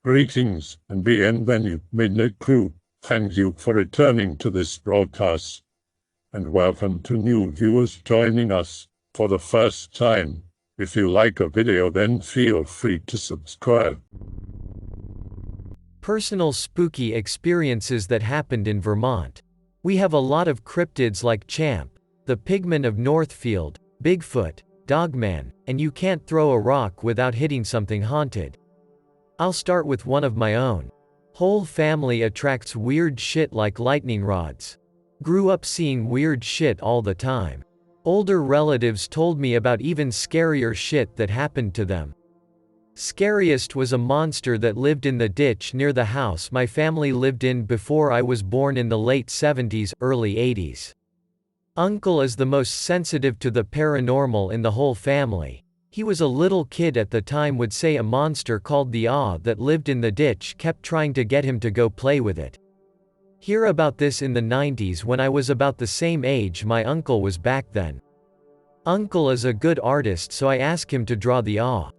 Greetings and bienvenue, Midnight Crew. Thank you for returning to this broadcast, and welcome to new viewers joining us for the first time. If you like a video, then feel free to subscribe. Personal spooky experiences that happened in Vermont. We have a lot of cryptids like Champ, the Pigman of Northfield, Bigfoot, Dogman, and you can't throw a rock without hitting something haunted. I'll start with one of my own. Whole family attracts weird shit like lightning rods. Grew up seeing weird shit all the time. Older relatives told me about even scarier shit that happened to them. Scariest was a monster that lived in the ditch near the house my family lived in before I was born in the late 70s, early 80s. Uncle is the most sensitive to the paranormal in the whole family. He was a little kid at the time, would say a monster called the Awe that lived in the ditch kept trying to get him to go play with it. Hear about this in the 90s when I was about the same age my uncle was back then. Uncle is a good artist, so I ask him to draw the Awe.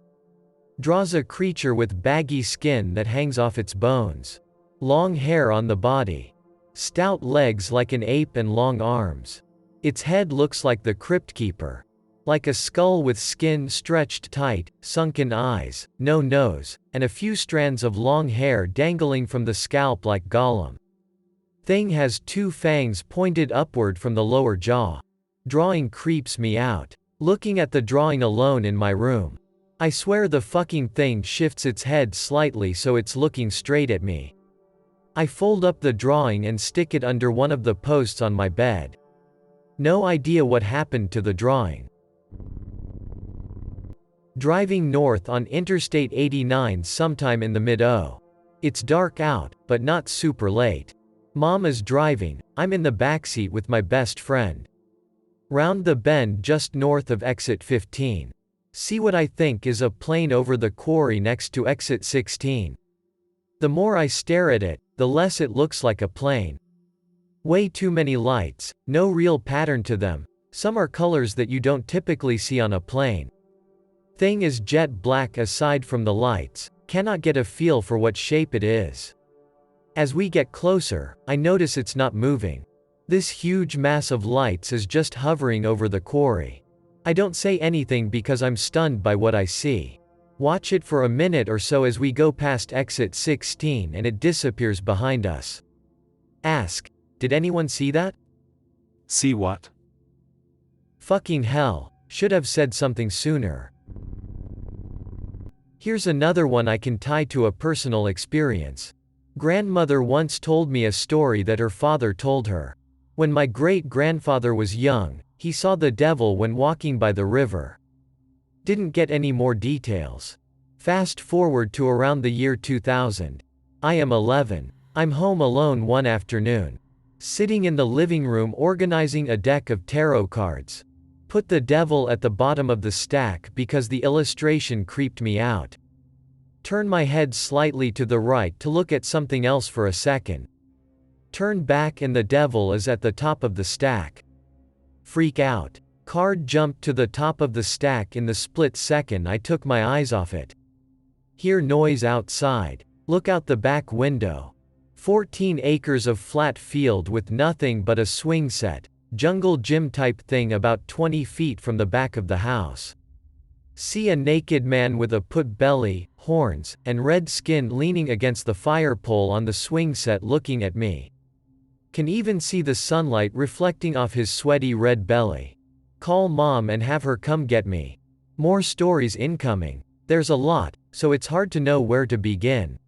Draws a creature with baggy skin that hangs off its bones. Long hair on the body. Stout legs like an ape and long arms. Its head looks like the Crypt Keeper. Like a skull with skin stretched tight, sunken eyes, no nose, and a few strands of long hair dangling from the scalp like Gollum. Thing has two fangs pointed upward from the lower jaw. Drawing creeps me out. Looking at the drawing alone in my room. I swear the fucking thing shifts its head slightly so it's looking straight at me. I fold up the drawing and stick it under one of the posts on my bed. No idea what happened to the drawing. Driving north on Interstate 89 sometime in the mid-o. It's dark out, but not super late. Mom is driving, I'm in the backseat with my best friend. Round the bend just north of exit 15. See what I think is a plane over the quarry next to exit 16. The more I stare at it, the less it looks like a plane. Way too many lights, no real pattern to them, some are colors that you don't typically see on a plane. Thing is jet black aside from the lights, cannot get a feel for what shape it is. As we get closer, I notice it's not moving. This huge mass of lights is just hovering over the quarry. I don't say anything because I'm stunned by what I see. Watch it for a minute or so as we go past exit 16 and it disappears behind us. Ask, did anyone see that? See what? Fucking hell, should have said something sooner. Here's another one I can tie to a personal experience. Grandmother once told me a story that her father told her. When my great-grandfather was young, he saw the devil when walking by the river. Didn't get any more details. Fast forward to around the year 2000. I am 11. I'm home alone one afternoon. Sitting in the living room organizing a deck of tarot cards. Put the devil at the bottom of the stack because the illustration creeped me out. Turn my head slightly to the right to look at something else for a second. Turn back and the devil is at the top of the stack. Freak out. Card jumped to the top of the stack in the split second I took my eyes off it. Hear noise outside. Look out the back window. 14 acres of flat field with nothing but a swing set, jungle gym type thing about 20 feet from the back of the house. See a naked man with a put belly, horns, and red skin leaning against the fire pole on the swing set looking at me. Can even see the sunlight reflecting off his sweaty red belly. Call mom and have her come get me. More stories incoming. There's a lot, so it's hard to know where to begin.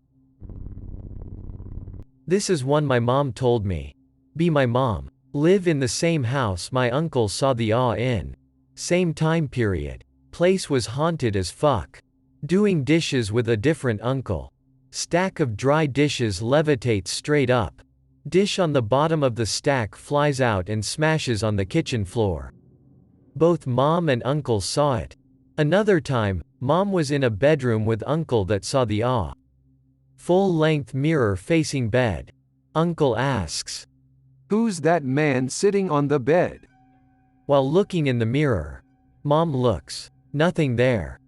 This is one my mom told me. Be my mom. Live in the same house my uncle saw the Awe in. Same time period. Place was haunted as fuck. Doing dishes with a different uncle. Stack of dry dishes levitates straight up. Dish on the bottom of the stack flies out and smashes on the kitchen floor. Both mom and uncle saw it. Another time, mom was in a bedroom with uncle that saw the Awe. Full-length mirror facing bed. Uncle asks, "Who's that man sitting on the bed?" while looking in the mirror. Mom looks. Nothing there.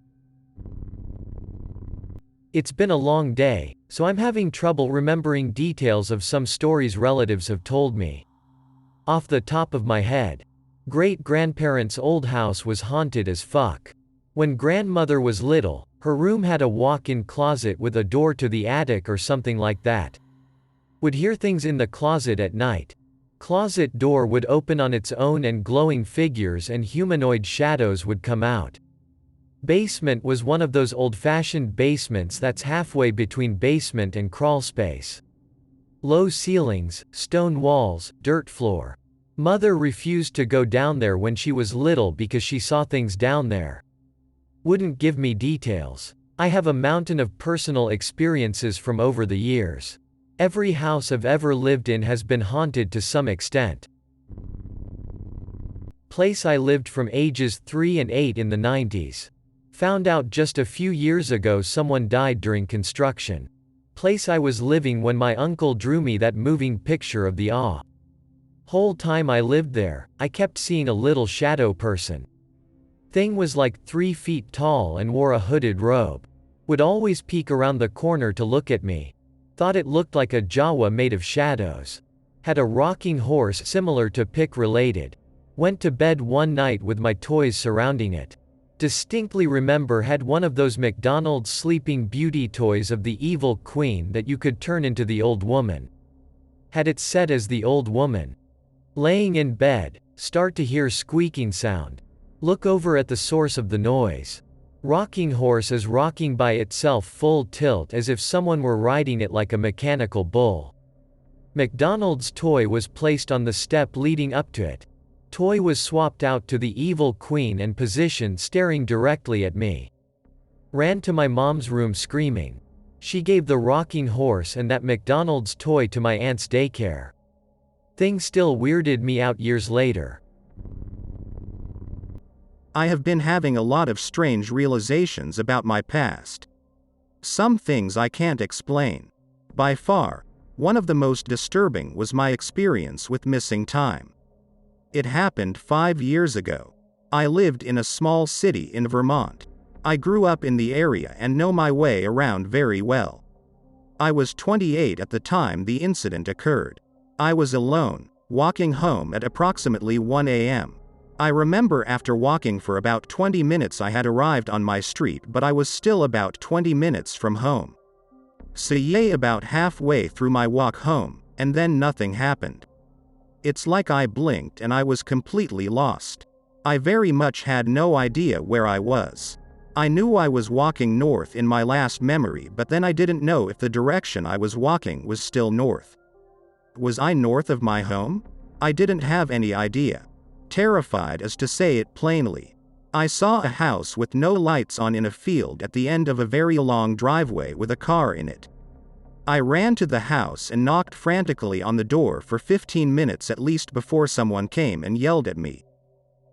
It's been a long day, so I'm having trouble remembering details of some stories relatives have told me. Off the top of my head, great-grandparents' old house was haunted as fuck. When grandmother was little, her room had a walk-in closet with a door to the attic or something like that. Would hear things in the closet at night. Closet door would open on its own and glowing figures and humanoid shadows would come out. Basement was one of those old-fashioned basements that's halfway between basement and crawl space. Low ceilings, stone walls, dirt floor. Mother refused to go down there when she was little because she saw things down there. Wouldn't give me details. I have a mountain of personal experiences from over the years. Every house I've ever lived in has been haunted to some extent. Place I lived from ages 3 and 8 in the 90s. Found out just a few years ago someone died during construction. Place I was living when my uncle drew me that moving picture of the awe. Whole time I lived there, I kept seeing a little shadow person. Thing was like 3 feet tall and wore a hooded robe. Would always peek around the corner to look at me. Thought it looked like a Jawa made of shadows. Had a rocking horse similar to Pick related. Went to bed one night with my toys surrounding it. Distinctly remember had one of those McDonald's Sleeping Beauty toys of the evil queen that you could turn into the old woman. Had it set as the old woman. Laying in bed, start to hear squeaking sound. Look over at the source of the noise. Rocking horse is rocking by itself full tilt as if someone were riding it like a mechanical bull. McDonald's toy was placed on the step leading up to it. Toy was swapped out to the evil queen and positioned staring directly at me. Ran to my mom's room screaming. She gave the rocking horse and that McDonald's toy to my aunt's daycare. Thing still weirded me out years later. I have been having a lot of strange realizations about my past. Some things I can't explain. By far, one of the most disturbing was my experience with missing time. It happened 5 years ago. I lived in a small city in Vermont. I grew up in the area and know my way around very well. I was 28 at the time the incident occurred. I was alone, walking home at approximately 1 a.m. I remember after walking for about 20 minutes I had arrived on my street, but I was still about 20 minutes from home. So about halfway through my walk home, and then nothing happened. It's like I blinked and I was completely lost. I very much had no idea where I was. I knew I was walking north in my last memory, but then I didn't know if the direction I was walking was still north. Was I north of my home? I didn't have any idea. Terrified as to say it plainly. I saw a house with no lights on in a field at the end of a very long driveway with a car in it. I ran to the house and knocked frantically on the door for 15 minutes at least before someone came and yelled at me.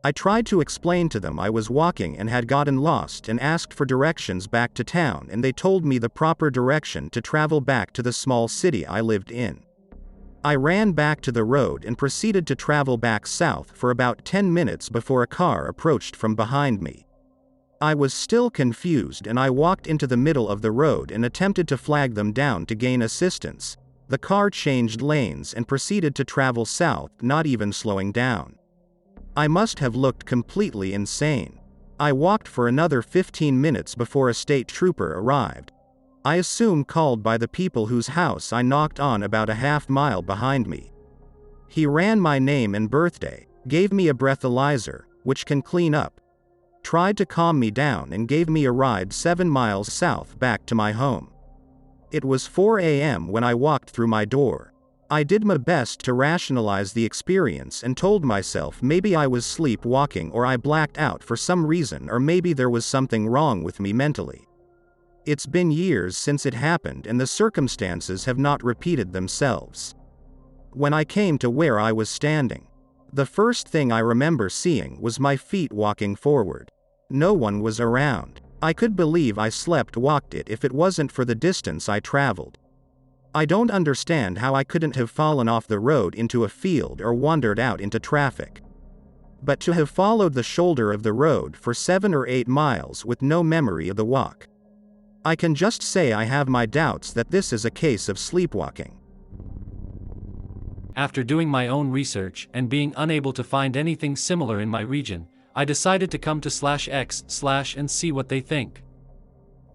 I tried to explain to them I was walking and had gotten lost and asked for directions back to town, and they told me the proper direction to travel back to the small city I lived in. I ran back to the road and proceeded to travel back south for about 10 minutes before a car approached from behind me. I was still confused and I walked into the middle of the road and attempted to flag them down to gain assistance. The car changed lanes and proceeded to travel south, not even slowing down. I must have looked completely insane. I walked for another 15 minutes before a state trooper arrived. I assume called by the people whose house I knocked on about a half-mile behind me. He ran my name and birthday, gave me a breathalyzer, which can clean up, tried to calm me down and gave me a ride 7 miles south back to my home. It was 4 a.m. when I walked through my door. I did my best to rationalize the experience and told myself maybe I was sleepwalking or I blacked out for some reason, or maybe there was something wrong with me mentally. It's been years since it happened and the circumstances have not repeated themselves. When I came to where I was standing, the first thing I remember seeing was my feet walking forward. No one was around. I could believe I walked it if it wasn't for the distance I traveled. I don't understand how I couldn't have fallen off the road into a field or wandered out into traffic. But to have followed the shoulder of the road for 7 or 8 miles with no memory of the walk. I can just say I have my doubts that this is a case of sleepwalking. After doing my own research and being unable to find anything similar in my region, I decided to come to /x/ and see what they think.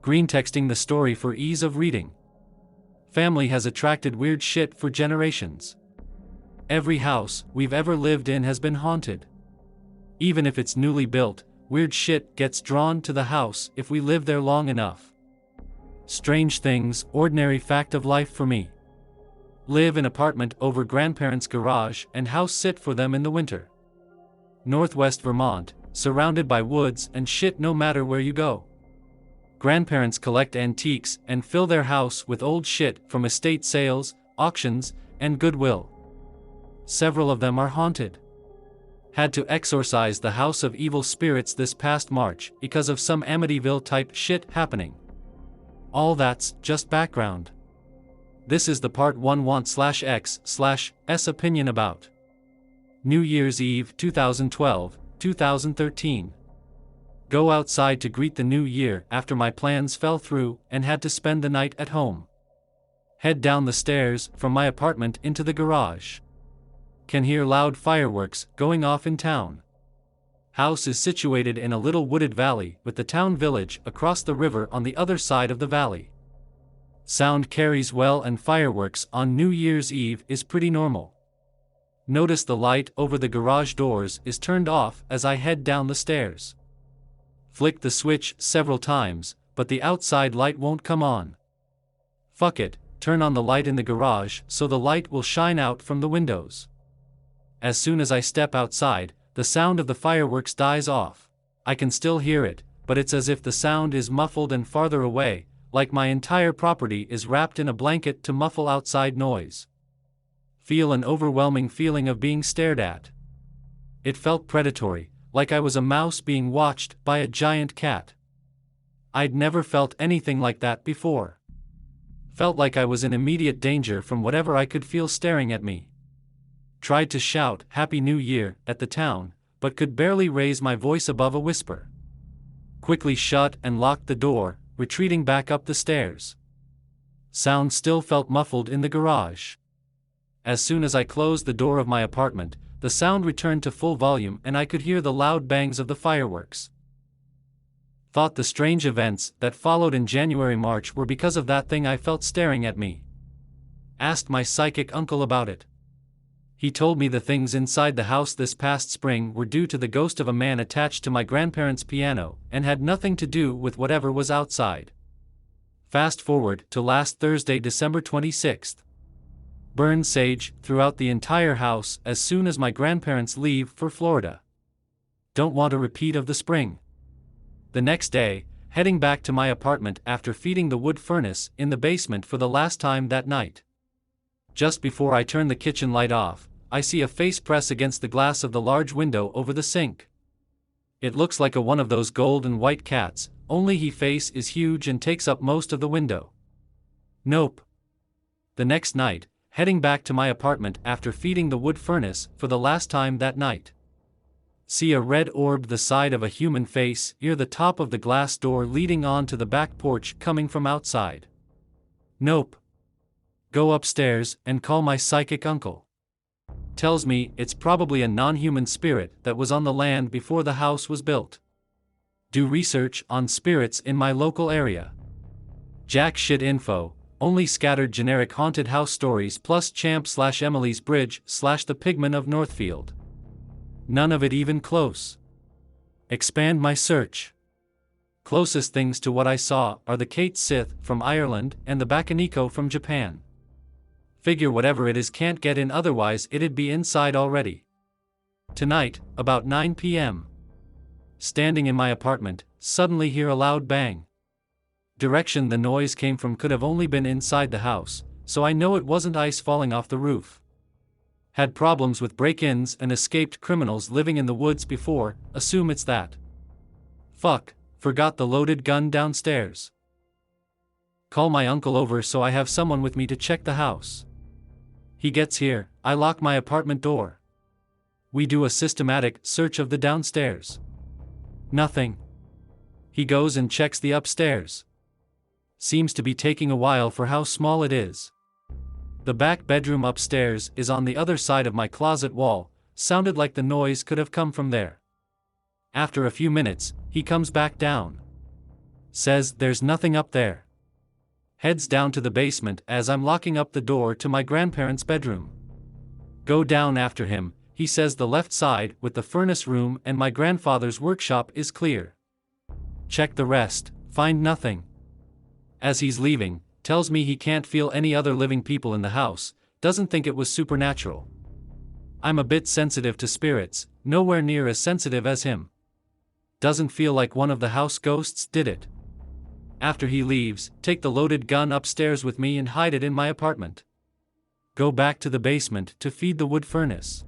Greentexting the story for ease of reading. Family has attracted weird shit for generations. Every house we've ever lived in has been haunted. Even if it's newly built, weird shit gets drawn to the house if we live there long enough. Strange things, ordinary fact of life for me. Live in apartment over grandparents' garage and house sit for them in the winter. Northwest Vermont, surrounded by woods and shit no matter where you go. Grandparents collect antiques and fill their house with old shit from estate sales, auctions, and Goodwill. Several of them are haunted. Had to exorcise the house of evil spirits this past March because of some Amityville type shit happening. All that's just background. This is the part 1 want/x/s opinion about New Year's Eve 2012-2013. Go outside to greet the new year after my plans fell through and had to spend the night at home. Head down the stairs from my apartment into the garage. Can hear loud fireworks going off in town. House is situated in a little wooded valley with the town village across the river on the other side of the valley. Sound carries well and fireworks on New Year's Eve is pretty normal. Notice the light over the garage doors is turned off as I head down the stairs. Flick the switch several times, but the outside light won't come on. Fuck it, turn on the light in the garage so the light will shine out from the windows. As soon as I step outside, the sound of the fireworks dies off. I can still hear it, but it's as if the sound is muffled and farther away, like my entire property is wrapped in a blanket to muffle outside noise. Feel an overwhelming feeling of being stared at. It felt predatory, like I was a mouse being watched by a giant cat. I'd never felt anything like that before. Felt like I was in immediate danger from whatever I could feel staring at me. Tried to shout Happy New Year at the town, but could barely raise my voice above a whisper. Quickly shut and locked the door, retreating back up the stairs. Sound still felt muffled in the garage. As soon as I closed the door of my apartment, the sound returned to full volume and I could hear the loud bangs of the fireworks. Thought the strange events that followed in January-March were because of that thing I felt staring at me. Asked my psychic uncle about it. He told me the things inside the house this past spring were due to the ghost of a man attached to my grandparents' piano and had nothing to do with whatever was outside. Fast forward to last Thursday, December 26th. Burn sage throughout the entire house as soon as my grandparents leave for Florida. Don't want a repeat of the spring. The next day, heading back to my apartment after feeding the wood furnace in the basement for the last time that night. Just before I turn the kitchen light off, I see a face press against the glass of the large window over the sink. It looks like one of those gold and white cats, only he face is huge and takes up most of the window. Nope. The next night, heading back to my apartment after feeding the wood furnace for the last time that night. See a red orb the side of a human face near the top of the glass door leading on to the back porch coming from outside. Nope. Go upstairs and call my psychic uncle. Tells me it's probably a non-human spirit that was on the land before the house was built. Do research on spirits in my local area. Jack shit info, only scattered generic haunted house stories plus Champ/Emily's Bridge/ the Pigman of Northfield. None of it even close. Expand my search. Closest things to what I saw are the Kate Sith from Ireland and the Bakaniko from Japan. Figure whatever it is can't get in, otherwise it'd be inside already. Tonight, about 9 p.m. Standing in my apartment, suddenly hear a loud bang. Direction the noise came from could have only been inside the house, so I know it wasn't ice falling off the roof. Had problems with break-ins and escaped criminals living in the woods before, assume it's that. Fuck, forgot the loaded gun downstairs. Call my uncle over so I have someone with me to check the house. He gets here, I lock my apartment door. We do a systematic search of the downstairs. Nothing. He goes and checks the upstairs. Seems to be taking a while for how small it is. The back bedroom upstairs is on the other side of my closet wall, sounded like the noise could have come from there. After a few minutes, he comes back down. Says there's nothing up there. Heads down to the basement as I'm locking up the door to my grandparents' bedroom. Go down after him, he says the left side with the furnace room and my grandfather's workshop is clear. Check the rest, find nothing. As he's leaving, tells me he can't feel any other living people in the house, doesn't think it was supernatural. I'm a bit sensitive to spirits, nowhere near as sensitive as him. Doesn't feel like one of the house ghosts did it. After he leaves, take the loaded gun upstairs with me and hide it in my apartment. Go back to the basement to feed the wood furnace.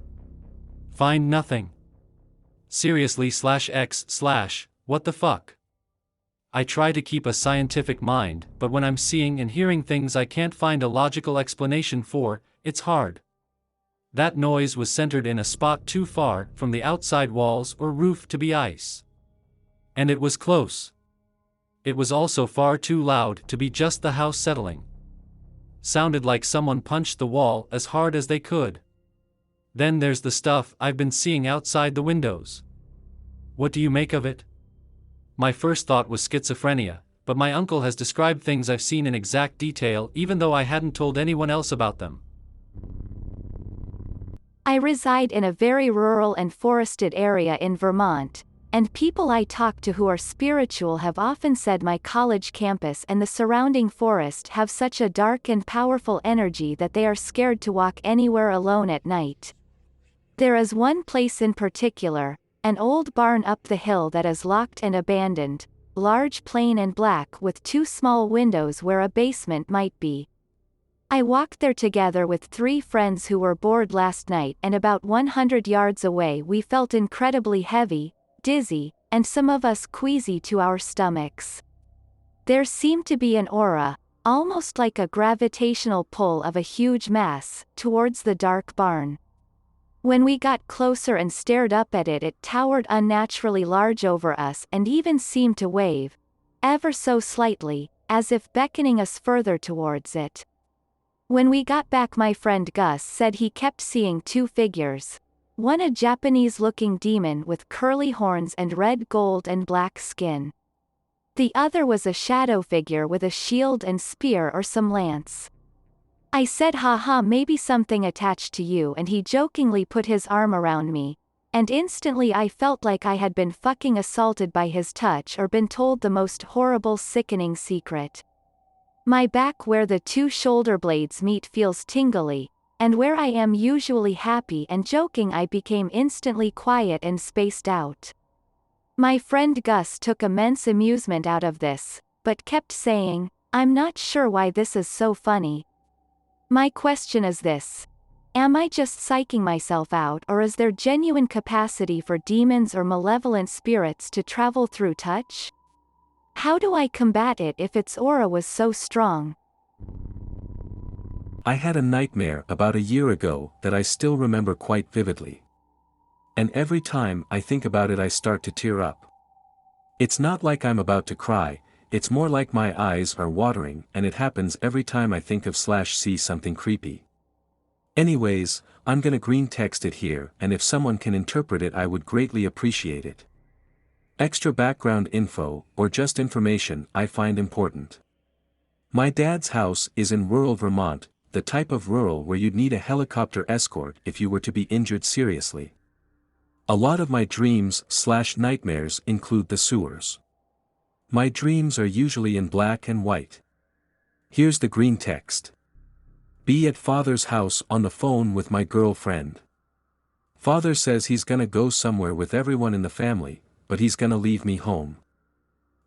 Find nothing. Seriously/X/ what the fuck? I try to keep a scientific mind, but when I'm seeing and hearing things I can't find a logical explanation for, it's hard. That noise was centered in a spot too far from the outside walls or roof to be ice. And it was close. It was also far too loud to be just the house settling. Sounded like someone punched the wall as hard as they could. Then there's the stuff I've been seeing outside the windows. What do you make of it? My first thought was schizophrenia, but my uncle has described things I've seen in exact detail even though I hadn't told anyone else about them. I reside in a very rural and forested area in Vermont, and people I talk to who are spiritual have often said my college campus and the surrounding forest have such a dark and powerful energy that they are scared to walk anywhere alone at night. There is one place in particular, an old barn up the hill that is locked and abandoned, large, plain and black with 2 small windows where a basement might be. I walked there together with 3 friends who were bored last night, and about 100 yards away we felt incredibly heavy, dizzy, and some of us queasy to our stomachs. There seemed to be an aura, almost like a gravitational pull of a huge mass, towards the dark barn. When we got closer and stared up at it, it towered unnaturally large over us and even seemed to wave, ever so slightly, as if beckoning us further towards it. When we got back, my friend Gus said he kept seeing 2 figures. One a Japanese-looking demon with curly horns and red, gold and black skin. The other was a shadow figure with a shield and spear or some lance. I said haha, maybe something attached to you, and he jokingly put his arm around me, and instantly I felt like I had been fucking assaulted by his touch or been told the most horrible, sickening secret. My back where the 2 shoulder blades meet feels tingly, and where I am usually happy and joking I became instantly quiet and spaced out. My friend Gus took immense amusement out of this, but kept saying, "I'm not sure why this is so funny." My question is this: am I just psyching myself out, or is there genuine capacity for demons or malevolent spirits to travel through touch? How do I combat it if its aura was so strong? I had a nightmare about a year ago that I still remember quite vividly. And every time I think about it I start to tear up. It's not like I'm about to cry, it's more like my eyes are watering, and it happens every time I think of/see something creepy. Anyways, I'm gonna green text it here, and if someone can interpret it I would greatly appreciate it. Extra background info, or just information, I find important. My dad's house is in rural Vermont, the type of rural where you'd need a helicopter escort if you were to be injured seriously. A lot of my dreams/nightmares include the sewers. My dreams are usually in black and white. Here's the green text. Be at father's house on the phone with my girlfriend. Father says he's gonna go somewhere with everyone in the family, but he's gonna leave me home.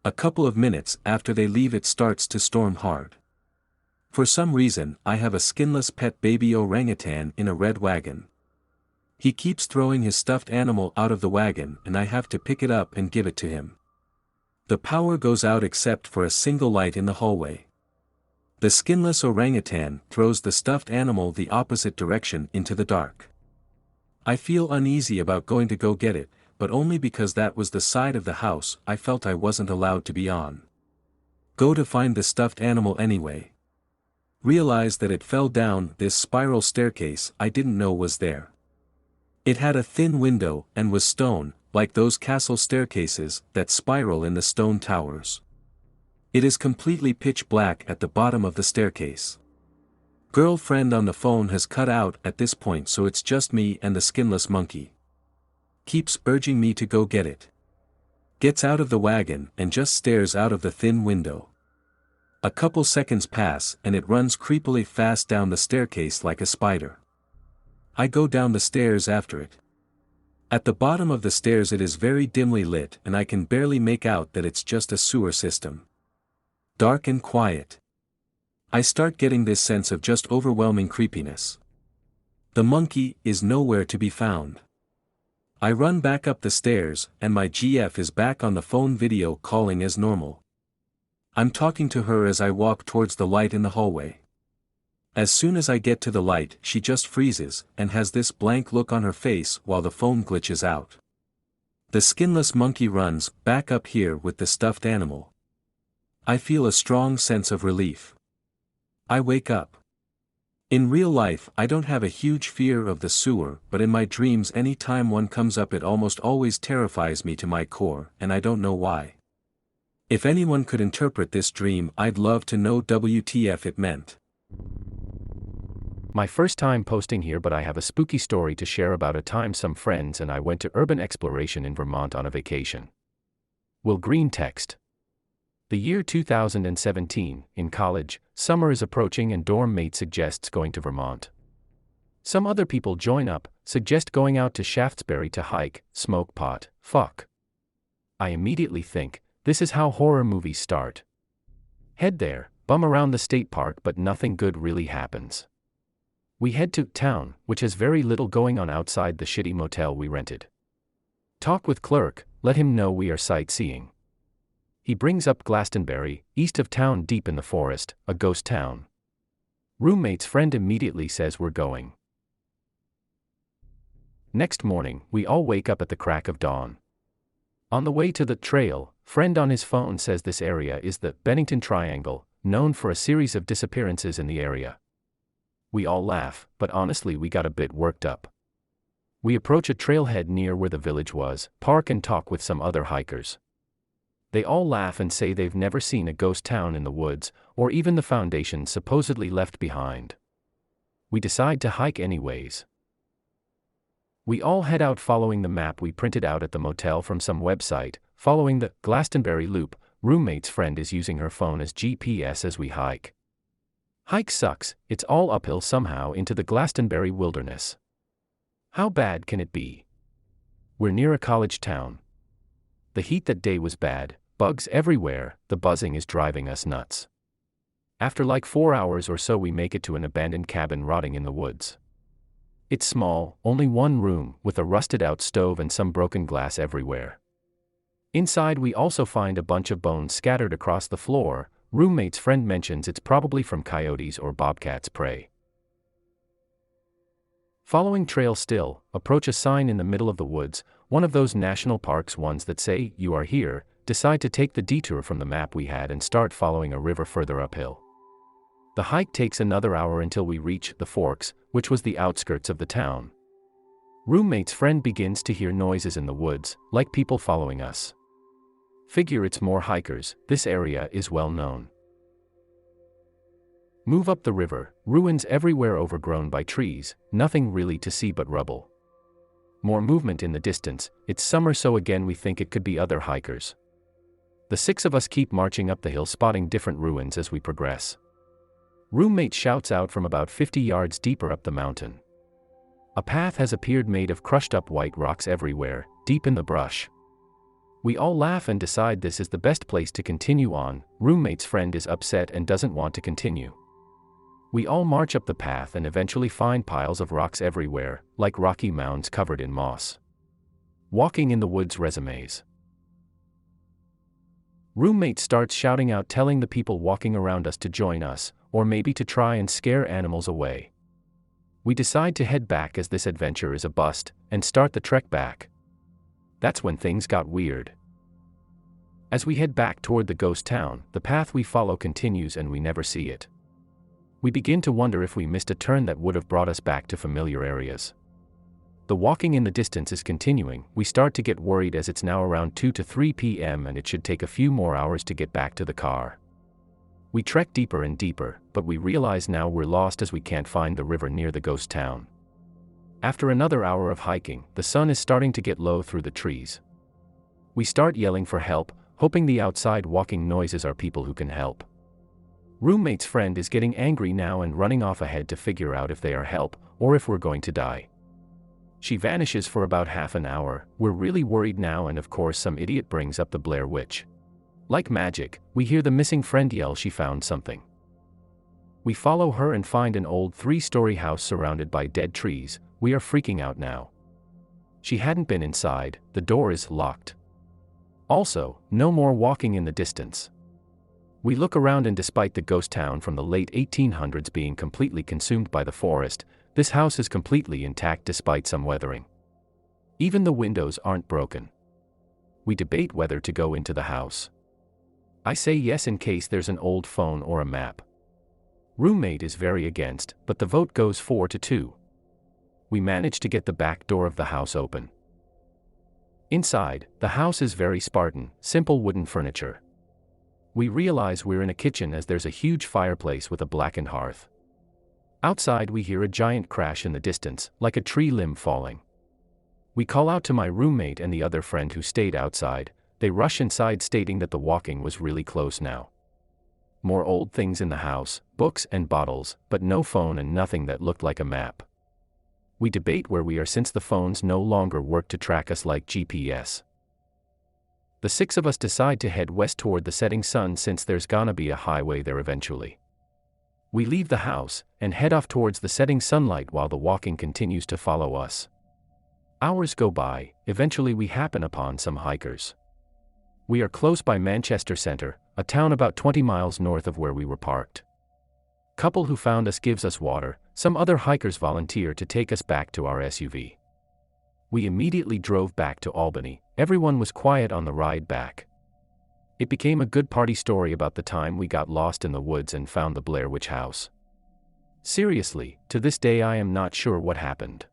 A couple of minutes after they leave it starts to storm hard. For some reason I have a skinless pet baby orangutan in a red wagon. He keeps throwing his stuffed animal out of the wagon and I have to pick it up and give it to him. The power goes out except for a single light in the hallway. The skinless orangutan throws the stuffed animal the opposite direction into the dark. I feel uneasy about going to go get it, but only because that was the side of the house I felt I wasn't allowed to be on. Go to find the stuffed animal anyway. Realize that it fell down this spiral staircase I didn't know was there. It had a thin window and was stone, like those castle staircases that spiral in the stone towers. It is completely pitch black at the bottom of the staircase. Girlfriend on the phone has cut out at this point, so it's just me and the skinless monkey. Keeps urging me to go get it. Gets out of the wagon and just stares out of the thin window. A couple seconds pass and it runs creepily fast down the staircase like a spider. I go down the stairs after it. At the bottom of the stairs it is very dimly lit and I can barely make out that it's just a sewer system. Dark and quiet. I start getting this sense of just overwhelming creepiness. The monkey is nowhere to be found. I run back up the stairs and my GF is back on the phone video calling as normal. I'm talking to her as I walk towards the light in the hallway. As soon as I get to the light, she just freezes and has this blank look on her face while the phone glitches out. The skinless monkey runs back up here with the stuffed animal. I feel a strong sense of relief. I wake up. In real life I don't have a huge fear of the sewer, but in my dreams any time one comes up it almost always terrifies me to my core, and I don't know why. If anyone could interpret this dream, I'd love to know WTF it meant. My first time posting here, but I have a spooky story to share about a time some friends and I went to urban exploration in Vermont on a vacation. Will Greentext. The year 2017, in college, summer is approaching and dorm mate suggests going to Vermont. Some other people join up, suggest going out to Shaftesbury to hike, smoke pot, fuck. I immediately think, this is how horror movies start. Head there, bum around the state park, but nothing good really happens. We head to town, which has very little going on outside the shitty motel we rented. Talk with clerk, let him know we are sightseeing. He brings up Glastenbury, east of town deep in the forest, a ghost town. Roommate's friend immediately says we're going. Next morning, we all wake up at the crack of dawn. On the way to the trail, friend on his phone says this area is the Bennington Triangle, known for a series of disappearances in the area. We all laugh, but honestly we got a bit worked up. We approach a trailhead near where the village was, park and talk with some other hikers. They all laugh and say they've never seen a ghost town in the woods, or even the foundation supposedly left behind. We decide to hike anyways. We all head out following the map we printed out at the motel from some website, following the Glastenbury loop. Roommate's friend is using her phone as GPS as we hike. Hike sucks, it's all uphill somehow into the Glastenbury wilderness. How bad can it be? We're near a college town. The heat that day was bad, bugs everywhere, the buzzing is driving us nuts. After like 4 hours or so we make it to an abandoned cabin rotting in the woods. It's small, only one room, with a rusted-out stove and some broken glass everywhere. Inside we also find a bunch of bones scattered across the floor. Roommate's friend mentions it's probably from coyotes or bobcats' prey. Following trail still, approach a sign in the middle of the woods, one of those national parks ones that say, "You are here," decide to take the detour from the map we had and start following a river further uphill. The hike takes another hour until we reach the Forks, which was the outskirts of the town. Roommate's friend begins to hear noises in the woods, like people following us. Figure it's more hikers, this area is well known. Move up the river, ruins everywhere overgrown by trees, nothing really to see but rubble. More movement in the distance, it's summer so again we think it could be other hikers. The 6 of us keep marching up the hill spotting different ruins as we progress. Roommate shouts out from about 50 yards deeper up the mountain. A path has appeared made of crushed up white rocks everywhere, deep in the brush. We all laugh and decide this is the best place to continue on. Roommate's friend is upset and doesn't want to continue. We all march up the path and eventually find piles of rocks everywhere, like rocky mounds covered in moss. Walking in the woods resumes. Roommate starts shouting out telling the people walking around us to join us, or maybe to try and scare animals away. We decide to head back as this adventure is a bust, and start the trek back. That's when things got weird. As we head back toward the ghost town, the path we follow continues and we never see it. We begin to wonder if we missed a turn that would have brought us back to familiar areas. The walking in the distance is continuing. We start to get worried as it's now around 2 to 3 p.m. and it should take a few more hours to get back to the car. We trek deeper and deeper, but we realize now we're lost as we can't find the river near the ghost town. After another hour of hiking, the sun is starting to get low through the trees. We start yelling for help, hoping the outside walking noises are people who can help. Roommate's friend is getting angry now and running off ahead to figure out if they are help, or if we're going to die. She vanishes for about half an hour. We're really worried now, and of course some idiot brings up the Blair Witch. Like magic, we hear the missing friend yell she found something. We follow her and find an old 3-story house surrounded by dead trees. We are freaking out now. She hadn't been inside, the door is locked. Also, no more walking in the distance. We look around and despite the ghost town from the late 1800s being completely consumed by the forest, this house is completely intact despite some weathering. Even the windows aren't broken. We debate whether to go into the house. I say yes in case there's an old phone or a map. Roommate is very against, but the vote goes 4-2. We manage to get the back door of the house open. Inside, the house is very Spartan, simple wooden furniture. We realize we're in a kitchen as there's a huge fireplace with a blackened hearth. Outside we hear a giant crash in the distance, like a tree limb falling. We call out to my roommate and the other friend who stayed outside. They rush inside stating that the walking was really close now. More old things in the house, books and bottles, but no phone and nothing that looked like a map. We debate where we are since the phones no longer work to track us like GPS. The 6 of us decide to head west toward the setting sun since there's gonna be a highway there eventually. We leave the house and head off towards the setting sunlight while the walking continues to follow us. Hours go by, eventually we happen upon some hikers. We are close by Manchester Center, a town about 20 miles north of where we were parked. Couple who found us gives us water, some other hikers volunteer to take us back to our SUV. We immediately drove back to Albany. Everyone was quiet on the ride back. It became a good party story about the time we got lost in the woods and found the Blair Witch house. Seriously, to this day I am not sure what happened.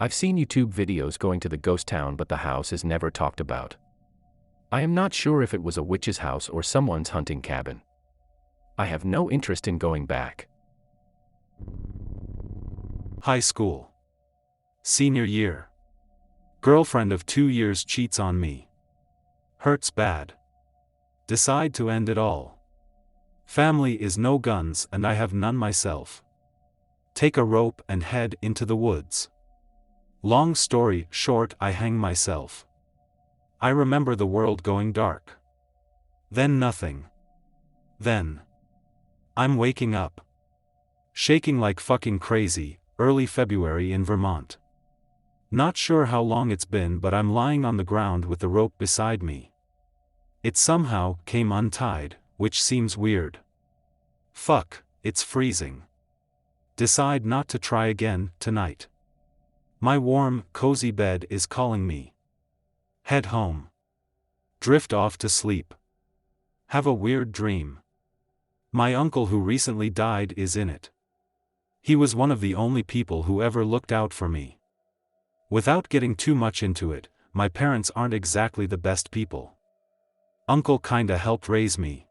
I've seen YouTube videos going to the ghost town but the house is never talked about. I am not sure if it was a witch's house or someone's hunting cabin. I have no interest in going back. High school. Senior year. Girlfriend of 2 years cheats on me. Hurts bad. Decide to end it all. Family is no guns and I have none myself. Take a rope and head into the woods. Long story short, I hang myself. I remember the world going dark. Then nothing. Then I'm waking up. Shaking like fucking crazy, early February in Vermont. Not sure how long it's been, but I'm lying on the ground with the rope beside me. It somehow came untied, which seems weird. Fuck, it's freezing. Decide not to try again tonight. My warm, cozy bed is calling me. Head home. Drift off to sleep. Have a weird dream. My uncle who recently died is in it. He was one of the only people who ever looked out for me. Without getting too much into it, my parents aren't exactly the best people. Uncle kinda helped raise me.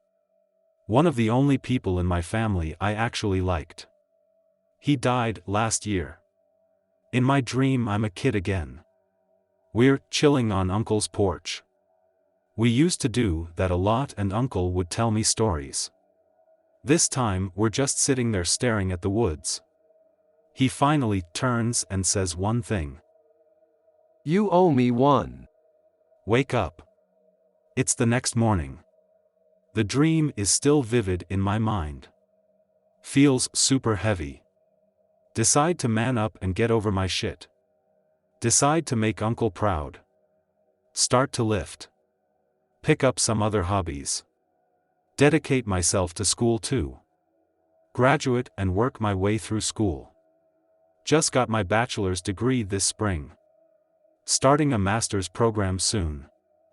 One of the only people in my family I actually liked. He died last year. In my dream I'm a kid again. We're chilling on Uncle's porch. We used to do that a lot and Uncle would tell me stories. This time we're just sitting there staring at the woods. He finally turns and says one thing. You owe me one. Wake up. It's the next morning. The dream is still vivid in my mind. Feels super heavy. Decide to man up and get over my shit. Decide to make Uncle proud. Start to lift. Pick up some other hobbies. Dedicate myself to school too. Graduate and work my way through school. Just got my bachelor's degree this spring. Starting a master's program soon.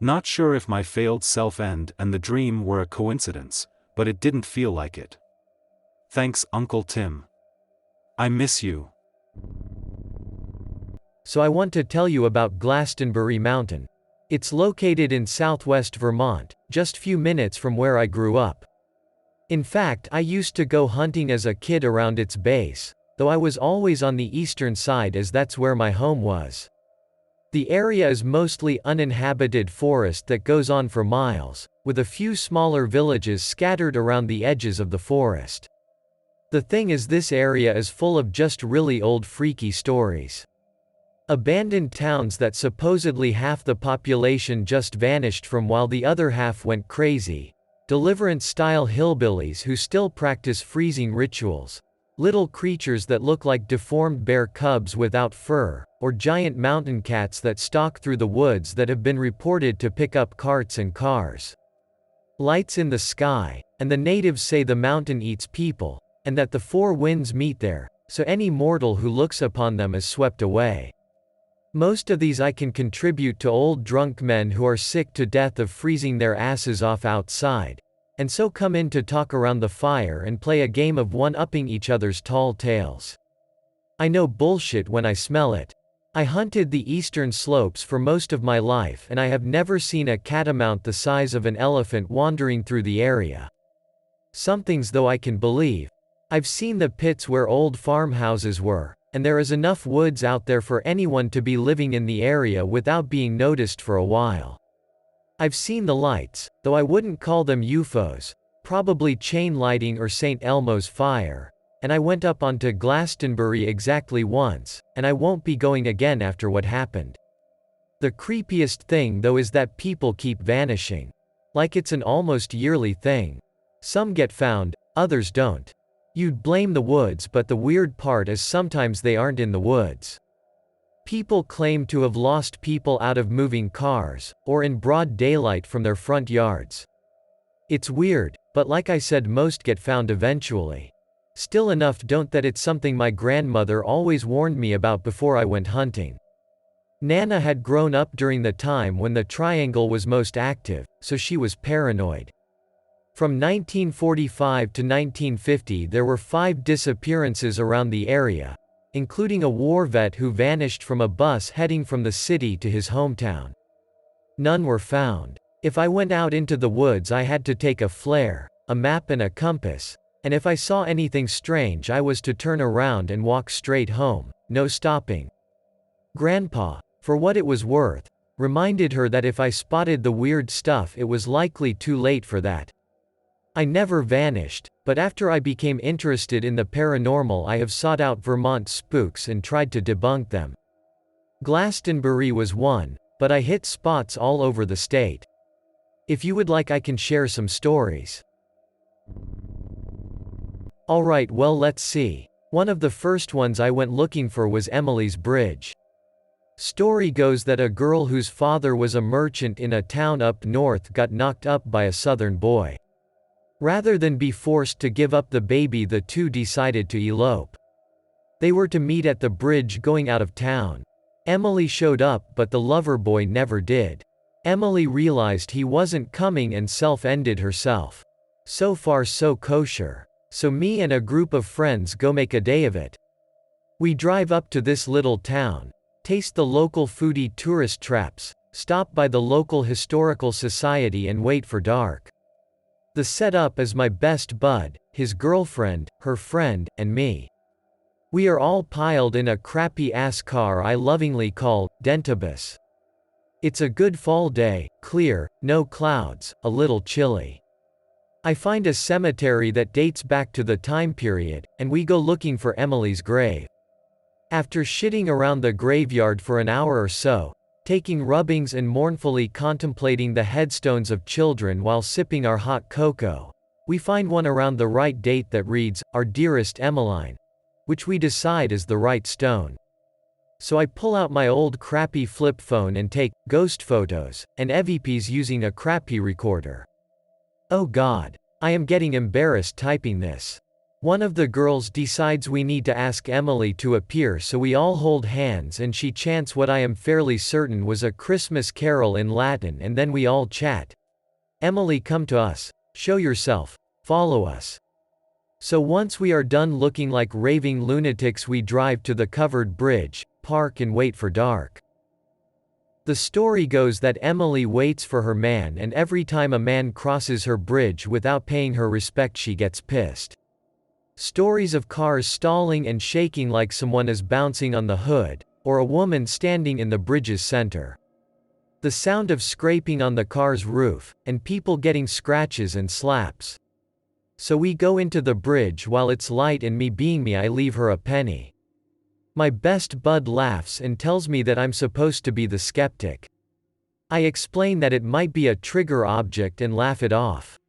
Not sure if my failed self-end and the dream were a coincidence, but it didn't feel like it. Thanks, Uncle Tim. I miss you. So I want to tell you about Glastenbury Mountain. It's located in southwest Vermont, just few minutes from where I grew up. In fact, I used to go hunting as a kid around its base, though I was always on the eastern side as that's where my home was. The area is mostly uninhabited forest that goes on for miles, with a few smaller villages scattered around the edges of the forest. The thing is, this area is full of just really old freaky stories. Abandoned towns that supposedly half the population just vanished from while the other half went crazy. Deliverance-style hillbillies who still practice freezing rituals. Little creatures that look like deformed bear cubs without fur, or giant mountain cats that stalk through the woods that have been reported to pick up carts and cars. Lights in the sky, and the natives say the mountain eats people, and that the four winds meet there, so any mortal who looks upon them is swept away. Most of these I can contribute to old drunk men who are sick to death of freezing their asses off outside, and so come in to talk around the fire and play a game of one-upping each other's tall tales. I know bullshit when I smell it. I hunted the eastern slopes for most of my life and I have never seen a catamount the size of an elephant wandering through the area. Some things though I can believe. I've seen the pits where old farmhouses were, and there is enough woods out there for anyone to be living in the area without being noticed for a while. I've seen the lights, though I wouldn't call them UFOs, probably chain lighting or St. Elmo's fire, and I went up onto Glastonbury exactly once, and I won't be going again after what happened. The creepiest thing though is that people keep vanishing. Like it's an almost yearly thing. Some get found, others don't. You'd blame the woods, but the weird part is sometimes they aren't in the woods. People claim to have lost people out of moving cars, or in broad daylight from their front yards. It's weird, but like I said, most get found eventually. Still enough don't that it's something my grandmother always warned me about before I went hunting. Nana had grown up during the time when the triangle was most active, so she was paranoid. From 1945 to 1950 there were 5 disappearances around the area, including a war vet who vanished from a bus heading from the city to his hometown. None were found. If I went out into the woods I had to take a flare, a map and a compass, and if I saw anything strange I was to turn around and walk straight home, no stopping. Grandpa, for what it was worth, reminded her that if I spotted the weird stuff it was likely too late for that. I never vanished, but after I became interested in the paranormal I have sought out Vermont spooks and tried to debunk them. Glastonbury was one, but I hit spots all over the state. If you would like I can share some stories. Alright, well let's see. One of the first ones I went looking for was Emily's Bridge. Story goes that a girl whose father was a merchant in a town up north got knocked up by a southern boy. Rather than be forced to give up the baby, the two decided to elope. They were to meet at the bridge going out of town. Emily showed up, but the lover boy never did. Emily realized he wasn't coming and self-ended herself. So far so kosher. So me and a group of friends go make a day of it. We drive up to this little town, taste the local foodie tourist traps, stop by the local historical society and wait for dark. The setup is my best bud, his girlfriend, her friend, and me. We are all piled in a crappy-ass car I lovingly call Dentibus. It's a good fall day, clear, no clouds, a little chilly. I find a cemetery that dates back to the time period, and we go looking for Emily's grave. After shitting around the graveyard for an hour or so, taking rubbings and mournfully contemplating the headstones of children while sipping our hot cocoa, we find one around the right date that reads, "Our dearest Emmeline," which we decide is the right stone. So I pull out my old crappy flip phone and take ghost photos and EVPs using a crappy recorder. Oh God, I am getting embarrassed typing this. One of the girls decides we need to ask Emily to appear, so we all hold hands and she chants what I am fairly certain was a Christmas carol in Latin, and then we all chat. Emily, come to us. Show yourself. Follow us. So once we are done looking like raving lunatics, we drive to the covered bridge, park and wait for dark. The story goes that Emily waits for her man, and every time a man crosses her bridge without paying her respect, she gets pissed. Stories of cars stalling and shaking like someone is bouncing on the hood, or a woman standing in the bridge's center. The sound of scraping on the car's roof, and people getting scratches and slaps. So we go into the bridge while it's light, and me being me, I leave her a penny. My best bud laughs and tells me that I'm supposed to be the skeptic. I explain that it might be a trigger object and laugh it off.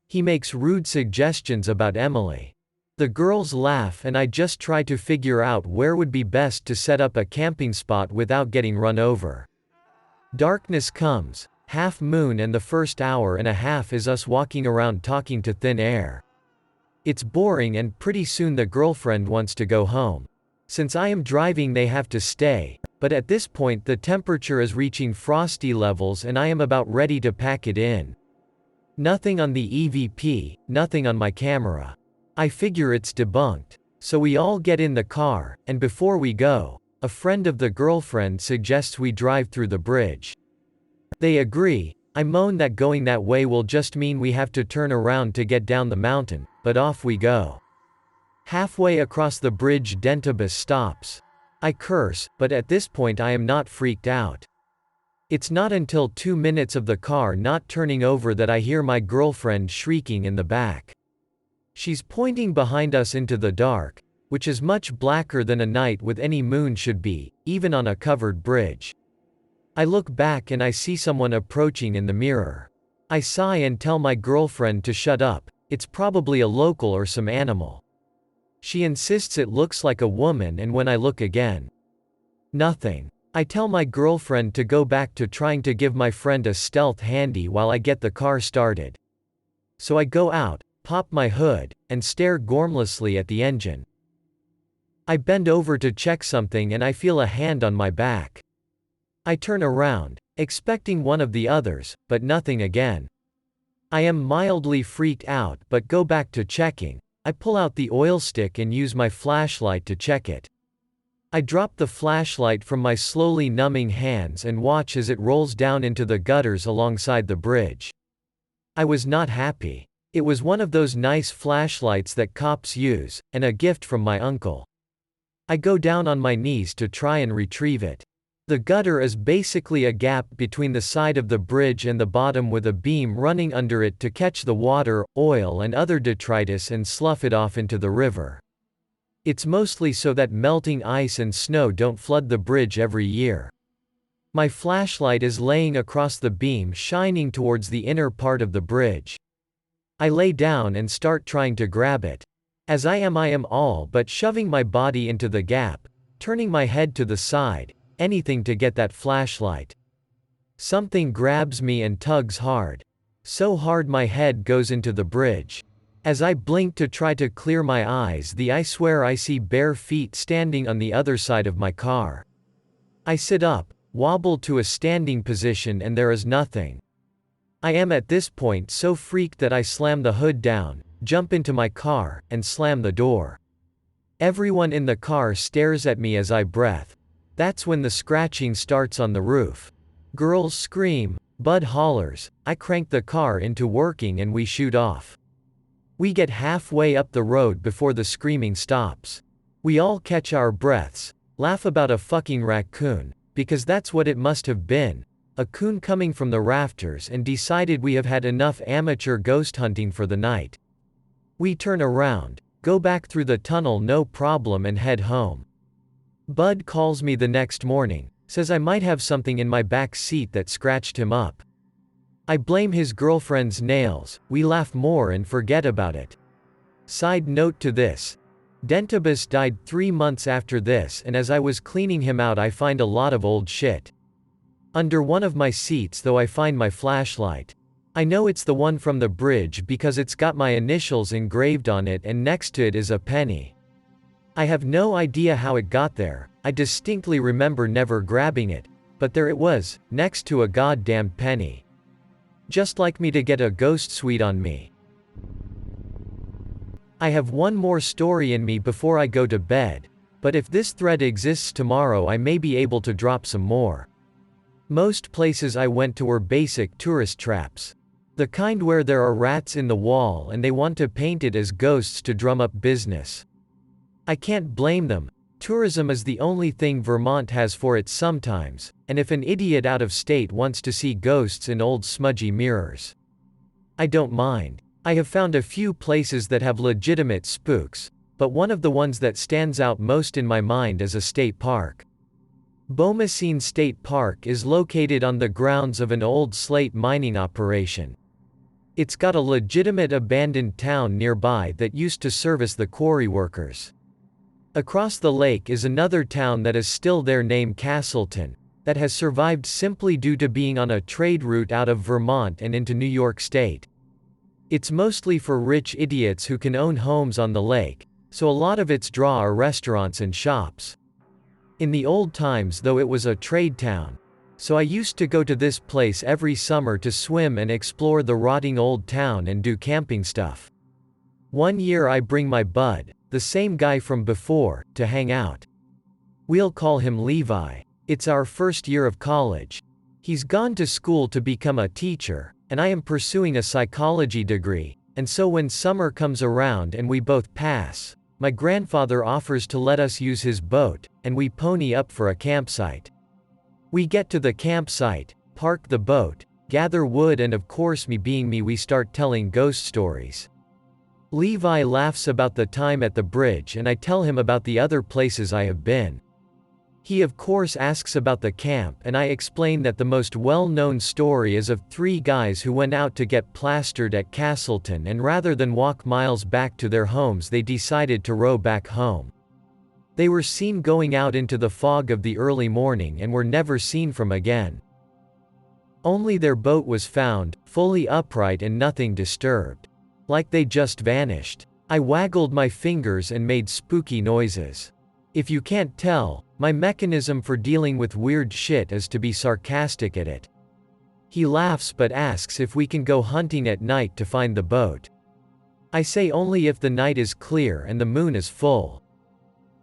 He makes rude suggestions about Emily. The girls laugh and I just try to figure out where would be best to set up a camping spot without getting run over. Darkness comes, half moon, and the first hour and a half is us walking around talking to thin air. It's boring, and pretty soon the girlfriend wants to go home. Since I am driving, they have to stay, but at this point the temperature is reaching frosty levels and I am about ready to pack it in. Nothing on the EVP, nothing on my camera. I figure it's debunked. So we all get in the car, and before we go, a friend of the girlfriend suggests we drive through the bridge. They agree. I moan that going that way will just mean we have to turn around to get down the mountain, but off we go. Halfway across the bridge, Dentibus stops. I curse, but at this point I am not freaked out. It's not until 2 minutes of the car not turning over that I hear my girlfriend shrieking in the back. She's pointing behind us into the dark, which is much blacker than a night with any moon should be, even on a covered bridge. I look back and I see someone approaching in the mirror. I sigh and tell my girlfriend to shut up. It's probably a local or some animal. She insists it looks like a woman, and when I look again, nothing. I tell my girlfriend to go back to trying to give my friend a stealth handy while I get the car started. So I go out, pop my hood, and stare gormlessly at the engine. I bend over to check something and I feel a hand on my back. I turn around, expecting one of the others, but nothing again. I am mildly freaked out but go back to checking. I pull out the oil stick and use my flashlight to check it. I drop the flashlight from my slowly numbing hands and watch as it rolls down into the gutters alongside the bridge. I was not happy. It was one of those nice flashlights that cops use, and a gift from my uncle. I go down on my knees to try and retrieve it. The gutter is basically a gap between the side of the bridge and the bottom, with a beam running under it to catch the water, oil and other detritus and slough it off into the river. It's mostly so that melting ice and snow don't flood the bridge every year. My flashlight is laying across the beam, shining towards the inner part of the bridge. I lay down and start trying to grab it. As I am all but shoving my body into the gap, turning my head to the side, anything to get that flashlight. Something grabs me and tugs hard. So hard my head goes into the bridge. As I blink to try to clear my eyes, I swear I see bare feet standing on the other side of my car. I sit up, wobble to a standing position, and there is nothing. I am at this point so freaked that I slam the hood down, jump into my car, and slam the door. Everyone in the car stares at me as I breath. That's when the scratching starts on the roof. Girls scream, Bud hollers, I crank the car into working and we shoot off. We get halfway up the road before the screaming stops. We all catch our breaths, laugh about a fucking raccoon, because that's what it must have been, a coon coming from the rafters, and decided we have had enough amateur ghost hunting for the night. We turn around, go back through the tunnel no problem, and head home. Bud calls me the next morning, says I might have something in my back seat that scratched him up. I blame his girlfriend's nails, we laugh more and forget about it. Side note to this. Dentibus died 3 months after this, and as I was cleaning him out I find a lot of old shit. Under one of my seats though I find my flashlight. I know it's the one from the bridge because it's got my initials engraved on it and next to it is a penny. I have no idea how it got there, I distinctly remember never grabbing it, but there it was, next to a goddamned penny. Just like me to get a ghost sweet on me. I have one more story in me before I go to bed, but if this thread exists tomorrow I may be able to drop some more. Most places I went to were basic tourist traps. The kind where there are rats in the wall and they want to paint it as ghosts to drum up business. I can't blame them. Tourism is the only thing Vermont has for it sometimes, and if an idiot out of state wants to see ghosts in old smudgy mirrors, I don't mind. I have found a few places that have legitimate spooks, but one of the ones that stands out most in my mind is a state park. Bomoseen State Park is located on the grounds of an old slate mining operation. It's got a legitimate abandoned town nearby that used to service the quarry workers. Across the lake is another town that is still there named Castleton, that has survived simply due to being on a trade route out of Vermont and into New York State. It's mostly for rich idiots who can own homes on the lake, so a lot of its draw are restaurants and shops. In the old times though it was a trade town, so I used to go to this place every summer to swim and explore the rotting old town and do camping stuff. One year I bring my bud, the same guy from before, to hang out. We'll call him Levi. It's our first year of college. He's gone to school to become a teacher, and I am pursuing a psychology degree, and so when summer comes around and we both pass, my grandfather offers to let us use his boat, and we pony up for a campsite. We get to the campsite, park the boat, gather wood and of course me being me we start telling ghost stories. Levi laughs about the time at the bridge and I tell him about the other places I have been. He of course asks about the camp and I explain that the most well-known story is of 3 guys who went out to get plastered at Castleton and rather than walk miles back to their homes they decided to row back home. They were seen going out into the fog of the early morning and were never seen from again. Only their boat was found, fully upright and nothing disturbed. Like they just vanished. I waggled my fingers and made spooky noises. If you can't tell, my mechanism for dealing with weird shit is to be sarcastic at it. He laughs but asks if we can go hunting at night to find the boat. I say only if the night is clear and the moon is full.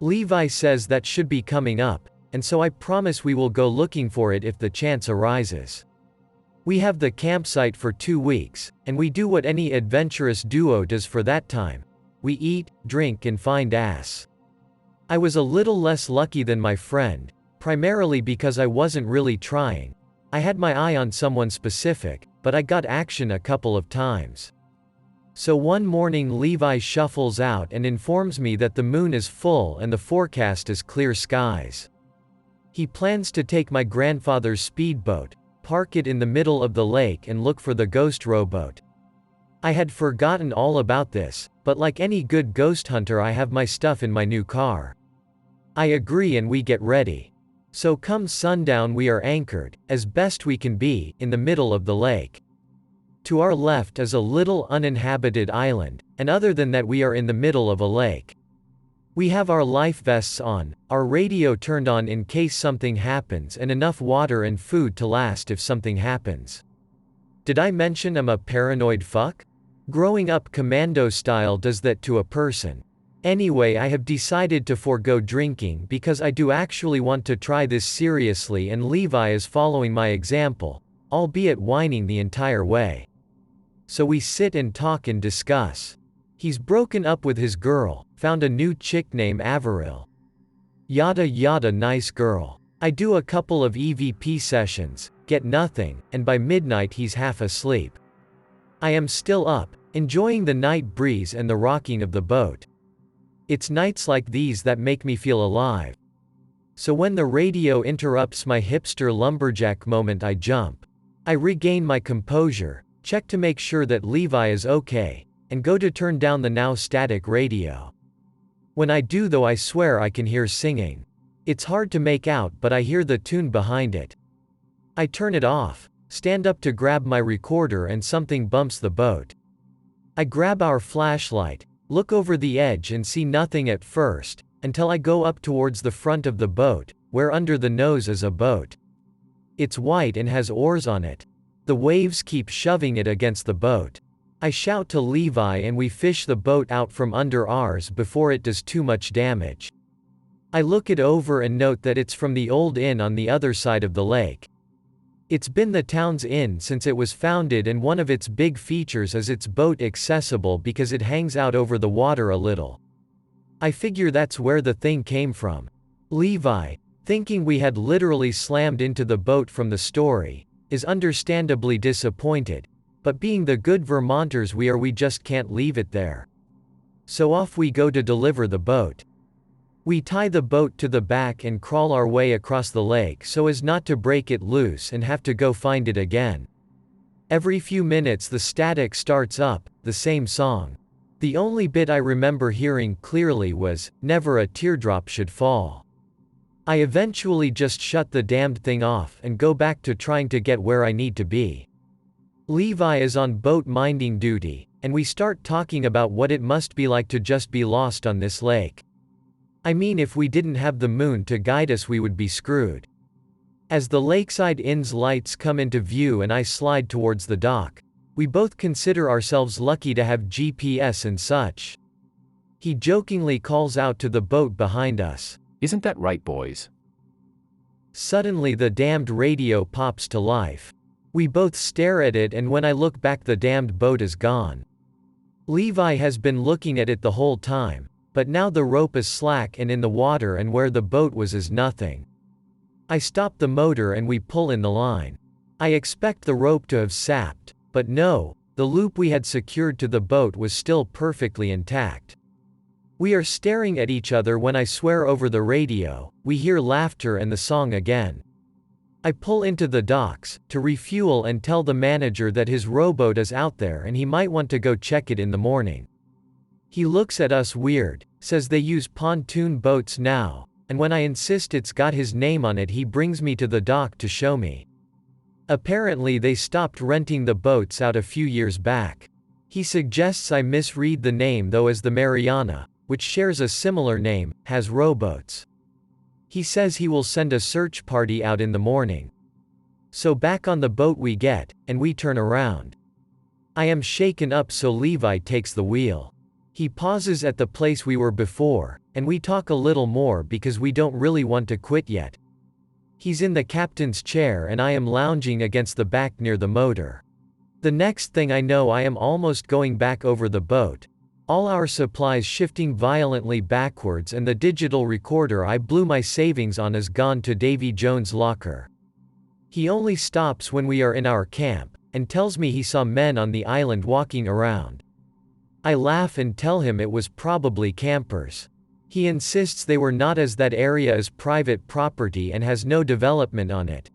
Levi says that should be coming up, and so I promise we will go looking for it if the chance arises. We have the campsite for 2 weeks, and we do what any adventurous duo does for that time. We eat, drink and find ass. I was a little less lucky than my friend, primarily because I wasn't really trying. I had my eye on someone specific, but I got action a couple of times. So one morning Levi shuffles out and informs me that the moon is full and the forecast is clear skies. He plans to take my grandfather's speedboat, park it in the middle of the lake and look for the ghost rowboat. I had forgotten all about this, but like any good ghost hunter I have my stuff in my new car. I agree and we get ready. So come sundown we are anchored, as best we can be, in the middle of the lake. To our left is a little uninhabited island, and other than that we are in the middle of a lake. We have our life vests on, our radio turned on in case something happens and enough water and food to last if something happens. Did I mention I'm a paranoid fuck? Growing up commando style does that to a person. Anyway, I have decided to forego drinking because I do actually want to try this seriously and Levi is following my example, albeit whining the entire way. So we sit and talk and discuss. He's broken up with his girl, found a new chick named Averil. Yada yada, nice girl. I do a couple of EVP sessions, get nothing, and by midnight he's half asleep. I am still up, enjoying the night breeze and the rocking of the boat. It's nights like these that make me feel alive. So when the radio interrupts my hipster lumberjack moment I jump. I regain my composure, check to make sure that Levi is okay, and go to turn down the now static radio. When I do though I swear I can hear singing. It's hard to make out but I hear the tune behind it. I turn it off. stand up to grab my recorder and something bumps the boat. I grab our flashlight, look over the edge and see nothing at first, until I go up towards the front of the boat, where under the nose is a boat. It's white and has oars on it. The waves keep shoving it against the boat. I shout to Levi and we fish the boat out from under ours before it does too much damage. I look it over and note that it's from the old inn on the other side of the lake. It's been the town's inn since it was founded, and one of its big features is its boat accessible because it hangs out over the water a little. I figure that's where the thing came from. Levi, thinking we had literally slammed into the boat from the story, is understandably disappointed, but being the good Vermonters we are, we just can't leave it there. So off we go to deliver the boat. We tie the boat to the back and crawl our way across the lake so as not to break it loose and have to go find it again. Every few minutes the static starts up, the same song. The only bit I remember hearing clearly was, "Never a teardrop should fall." I eventually just shut the damned thing off and go back to trying to get where I need to be. Levi is on boat minding duty, and we start talking about what it must be like to just be lost on this lake. I mean, if we didn't have the moon to guide us we would be screwed. As the lakeside inn's lights come into view and I slide towards the dock, we both consider ourselves lucky to have GPS and such. He jokingly calls out to the boat behind us, Isn't that right, boys? Suddenly the damned radio pops to life. We both stare at it, and when I look back the damned boat is gone. Levi has been looking at it the whole time, but now the rope is slack and in the water, and where the boat was is nothing. I stop the motor and we pull in the line. I expect the rope to have sapped, but no, the loop we had secured to the boat was still perfectly intact. We are staring at each other when I swear over the radio, we hear laughter and the song again. I pull into the docks, to refuel and tell the manager that his rowboat is out there and he might want to go check it in the morning. He looks at us weird, says they use pontoon boats now, and when I insist it's got his name on it he brings me to the dock to show me. Apparently they stopped renting the boats out a few years back. He suggests I misread the name though, as the Mariana, which shares a similar name, has rowboats. He says he will send a search party out in the morning. So back on the boat we get, and we turn around. I am shaken up, so Levi takes the wheel. He pauses at the place we were before, and we talk a little more because we don't really want to quit yet. He's in the captain's chair and I am lounging against the back near the motor. The next thing I know I am almost going back over the boat, all our supplies shifting violently backwards, and the digital recorder I blew my savings on is gone to Davy Jones' locker. He only stops when we are in our camp, and tells me he saw men on the island walking around. I laugh and tell him it was probably campers. He insists they were not, as that area is private property and has no development on it.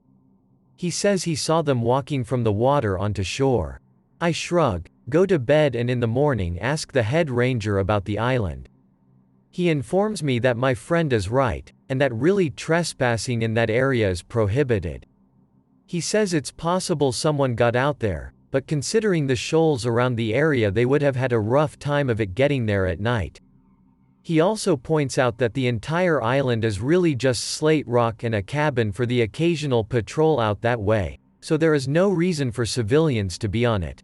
He says he saw them walking from the water onto shore. I shrug, go to bed, and in the morning ask the head ranger about the island. He informs me that my friend is right, and that really trespassing in that area is prohibited. He says it's possible someone got out there, but considering the shoals around the area they would have had a rough time of it getting there at night. He also points out that the entire island is really just slate rock and a cabin for the occasional patrol out that way, so there is no reason for civilians to be on it.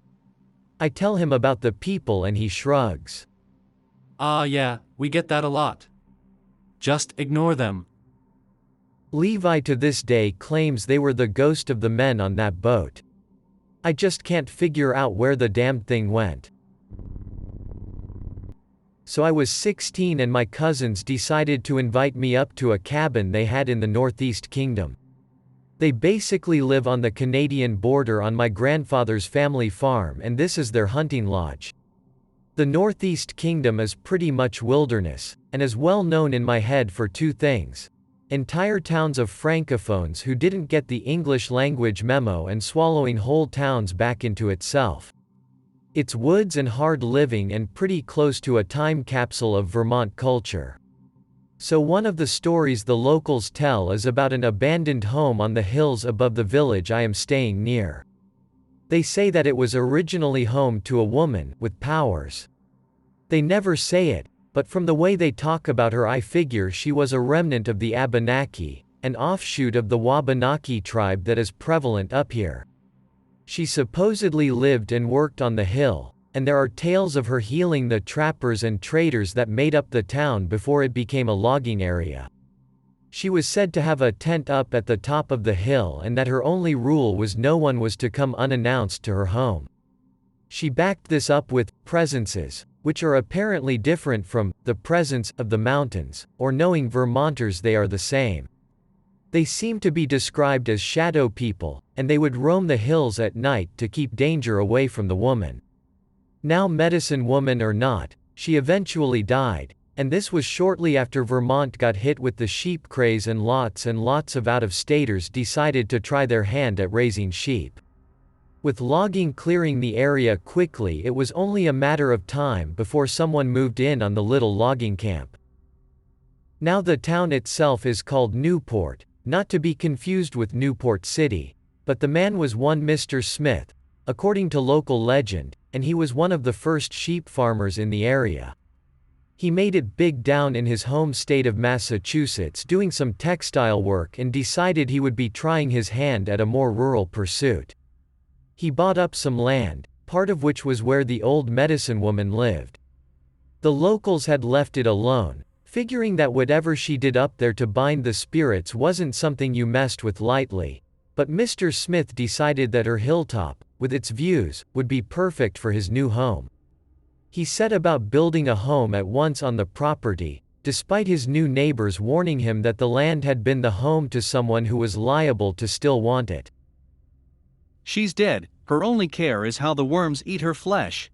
I tell him about the people and he shrugs. Yeah, we get that a lot. Just ignore them. Levi to this day claims they were the ghost of the men on that boat. I just can't figure out where the damned thing went. So I was 16 and my cousins decided to invite me up to a cabin they had in the Northeast Kingdom. They basically live on the Canadian border on my grandfather's family farm, and this is their hunting lodge. The Northeast Kingdom is pretty much wilderness, and is well known in my head for two things: entire towns of francophones who didn't get the English language memo and swallowing whole towns back into itself. It's woods and hard living and pretty close to a time capsule of Vermont culture. So one of the stories the locals tell is about an abandoned home on the hills above the village I am staying near. They say that it was originally home to a woman with powers. They never say it, but from the way they talk about her I figure she was a remnant of the Abenaki, an offshoot of the Wabanaki tribe that is prevalent up here. She supposedly lived and worked on the hill, and there are tales of her healing the trappers and traders that made up the town before it became a logging area. She was said to have a tent up at the top of the hill and that her only rule was no one was to come unannounced to her home. She backed this up with presences, which are apparently different from the presence of the mountains, or knowing Vermonters they are the same. They seem to be described as shadow people, and they would roam the hills at night to keep danger away from the woman. Now medicine woman or not, she eventually died, and this was shortly after Vermont got hit with the sheep craze and lots of out-of-staters decided to try their hand at raising sheep. With logging clearing the area quickly, it was only a matter of time before someone moved in on the little logging camp. Now the town itself is called Newport, not to be confused with Newport City, but the man was one Mr. Smith, according to local legend, and he was one of the first sheep farmers in the area. He made it big down in his home state of Massachusetts doing some textile work and decided he would be trying his hand at a more rural pursuit. He bought up some land, part of which was where the old medicine woman lived. The locals had left it alone, figuring that whatever she did up there to bind the spirits wasn't something you messed with lightly, but Mr. Smith decided that her hilltop, with its views, would be perfect for his new home. He set about building a home at once on the property, despite his new neighbors warning him that the land had been the home to someone who was liable to still want it. She's dead, her only care is how the worms eat her flesh.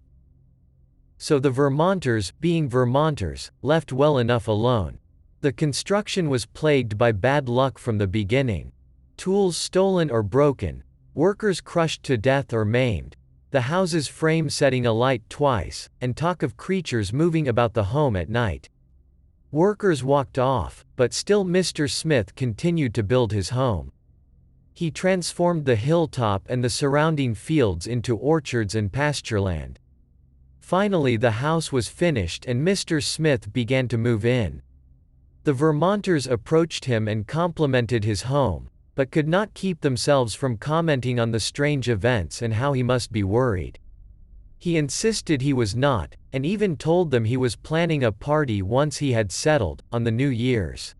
So the Vermonters, being Vermonters, left well enough alone. The construction was plagued by bad luck from the beginning. Tools stolen or broken, workers crushed to death or maimed, the house's frame setting alight twice, and talk of creatures moving about the home at night. Workers walked off, but still Mr. Smith continued to build his home. He transformed the hilltop and the surrounding fields into orchards and pastureland. Finally the house was finished and Mr. Smith began to move in. The Vermonters approached him and complimented his home, but could not keep themselves from commenting on the strange events and how he must be worried. He insisted he was not, and even told them he was planning a party once he had settled, on the New Year's.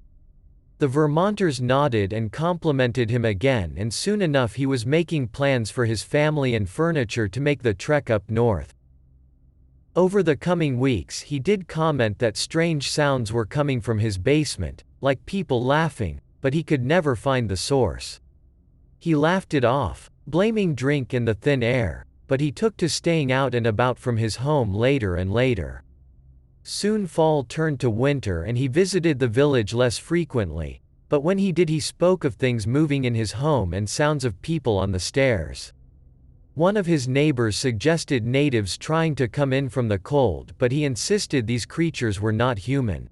The Vermonters nodded and complimented him again, and soon enough he was making plans for his family and furniture to make the trek up north. Over the coming weeks he did comment that strange sounds were coming from his basement, like people laughing, but he could never find the source. He laughed it off, blaming drink and the thin air, but he took to staying out and about from his home later and later. Soon fall turned to winter and he visited the village less frequently, but when he did he spoke of things moving in his home and sounds of people on the stairs. One of his neighbors suggested natives trying to come in from the cold, but he insisted these creatures were not human.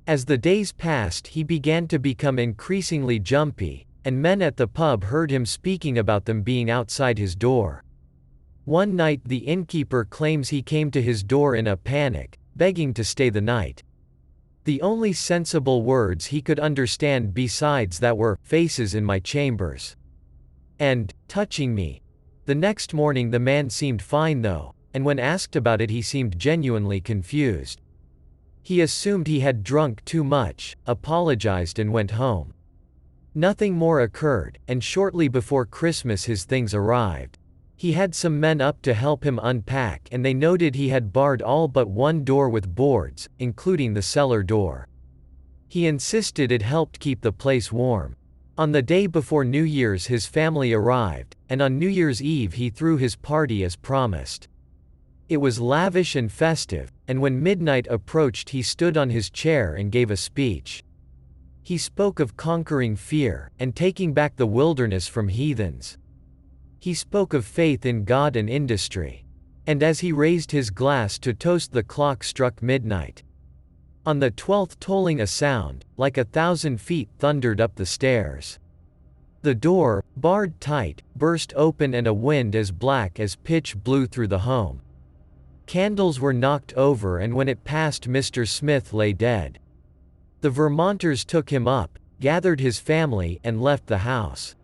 As the days passed he began to become increasingly jumpy, and men at the pub heard him speaking about them being outside his door. One night the innkeeper claims he came to his door in a panic, begging to stay the night. The only sensible words he could understand besides that were, "faces in my chambers," and "touching me." The next morning the man seemed fine though, and when asked about it he seemed genuinely confused. He assumed he had drunk too much, apologized and went home. Nothing more occurred, and shortly before Christmas his things arrived. He had some men up to help him unpack and they noted he had barred all but one door with boards, including the cellar door. He insisted it helped keep the place warm. On the day before New Year's his family arrived, and on New Year's Eve he threw his party as promised. It was lavish and festive, and when midnight approached he stood on his chair and gave a speech. He spoke of conquering fear, and taking back the wilderness from heathens. He spoke of faith in God and industry. And as he raised his glass to toast the clock struck midnight. On the 12th tolling a sound, like 1,000 feet thundered up the stairs. The door, barred tight, burst open and a wind as black as pitch blew through the home. Candles were knocked over and when it passed Mr. Smith lay dead. The Vermonters took him up, gathered his family and left the house.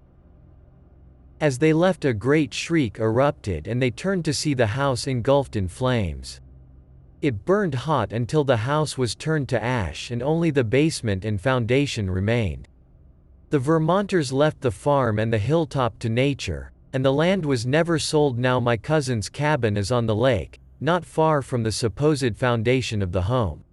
As they left a great shriek erupted and they turned to see the house engulfed in flames. It burned hot until the house was turned to ash and only the basement and foundation remained. The Vermonters left the farm and the hilltop to nature, and the land was never sold. Now my cousin's cabin is on the lake, not far from the supposed foundation of the home.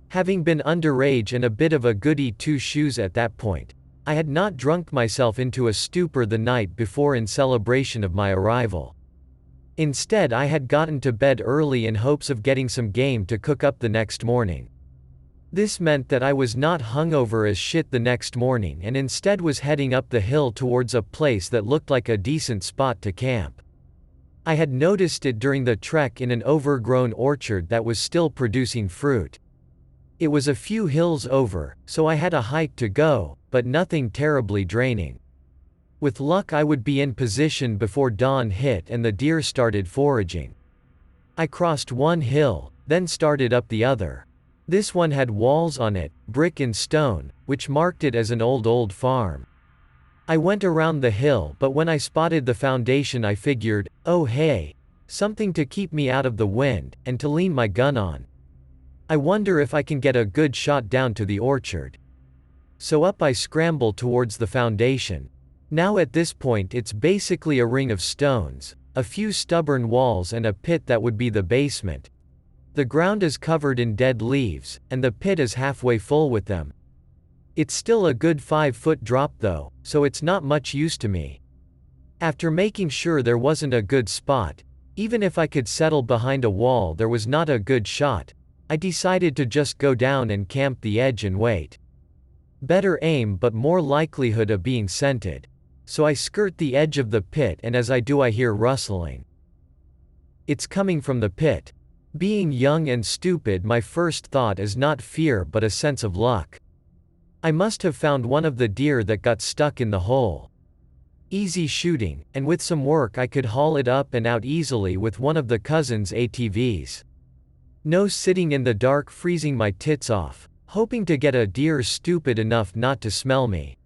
Having been underage and a bit of a goody two-shoes at that point, I had not drunk myself into a stupor the night before in celebration of my arrival. Instead I had gotten to bed early in hopes of getting some game to cook up the next morning. This meant that I was not hungover as shit the next morning and instead was heading up the hill towards a place that looked like a decent spot to camp. I had noticed it during the trek in an overgrown orchard that was still producing fruit. It was a few hills over, so I had a hike to go, but nothing terribly draining. With luck I would be in position before dawn hit and the deer started foraging. I crossed one hill, then started up the other. This one had walls on it, brick and stone, which marked it as an old farm. I went around the hill but when I spotted the foundation I figured, oh hey, something to keep me out of the wind, and to lean my gun on. I wonder if I can get a good shot down to the orchard. So up I scramble towards the foundation. Now at this point it's basically a ring of stones, a few stubborn walls and a pit that would be the basement. The ground is covered in dead leaves, and the pit is halfway full with them. It's still a good 5-foot drop though, so it's not much use to me. After making sure there wasn't a good spot, even if I could settle behind a wall there was not a good shot, I decided to just go down and camp the edge and wait. Better aim but more likelihood of being scented. So I skirt the edge of the pit and as I do I hear rustling. It's coming from the pit. Being young and stupid my first thought is not fear but a sense of luck. I must have found one of the deer that got stuck in the hole. Easy shooting, and with some work I could haul it up and out easily with one of the cousin's ATVs. No sitting in the dark freezing my tits off, hoping to get a deer stupid enough not to smell me.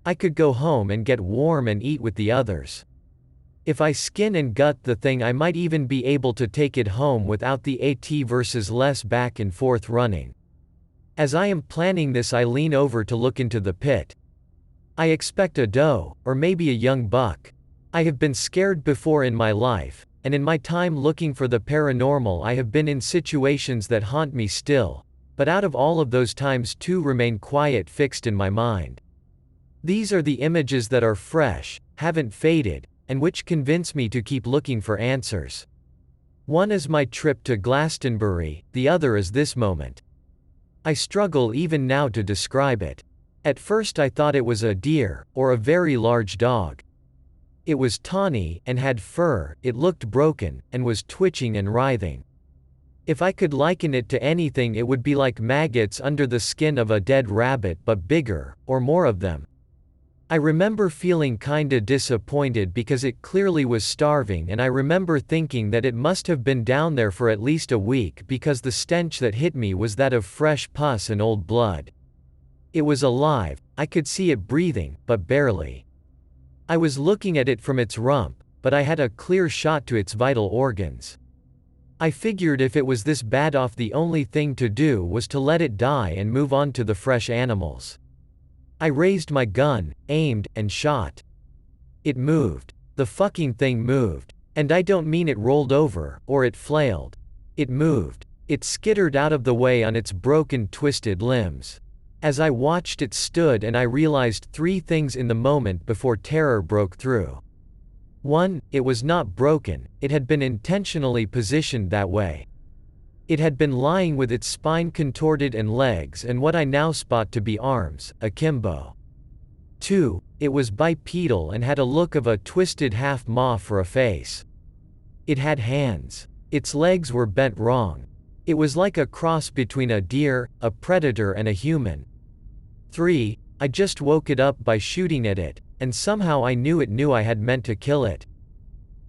I could go home and get warm and eat with the others. If I skin and gut the thing I might even be able to take it home without the AT versus less back and forth running. As I am planning this I lean over to look into the pit. I expect a doe, or maybe a young buck. I have been scared before in my life, and in my time looking for the paranormal I have been in situations that haunt me still, but out of all of those times two remain quiet fixed in my mind. These are the images that are fresh, haven't faded, and which convince me to keep looking for answers. One is my trip to Glastenbury, the other is this moment. I struggle even now to describe it. At first I thought it was a deer, or a very large dog. It was tawny, and had fur, it looked broken, and was twitching and writhing. If I could liken it to anything it would be like maggots under the skin of a dead rabbit but bigger, or more of them. I remember feeling kinda disappointed because it clearly was starving and I remember thinking that it must have been down there for at least a week because the stench that hit me was that of fresh pus and old blood. It was alive, I could see it breathing, but barely. I was looking at it from its rump, but I had a clear shot to its vital organs. I figured if it was this bad off the only thing to do was to let it die and move on to the fresh animals. I raised my gun, aimed, and shot. It moved. The fucking thing moved. And I don't mean it rolled over, or it flailed. It moved. It skittered out of the way on its broken, twisted limbs. As I watched it stood and I realized three things in the moment before terror broke through. 1. It was not broken, it had been intentionally positioned that way. It had been lying with its spine contorted and legs and what I now spot to be arms, akimbo. 2. It was bipedal and had a look of a twisted half-maw for a face. It had hands. Its legs were bent wrong. It was like a cross between a deer, a predator and a human. 3. I just woke it up by shooting at it, and somehow I knew it knew I had meant to kill it.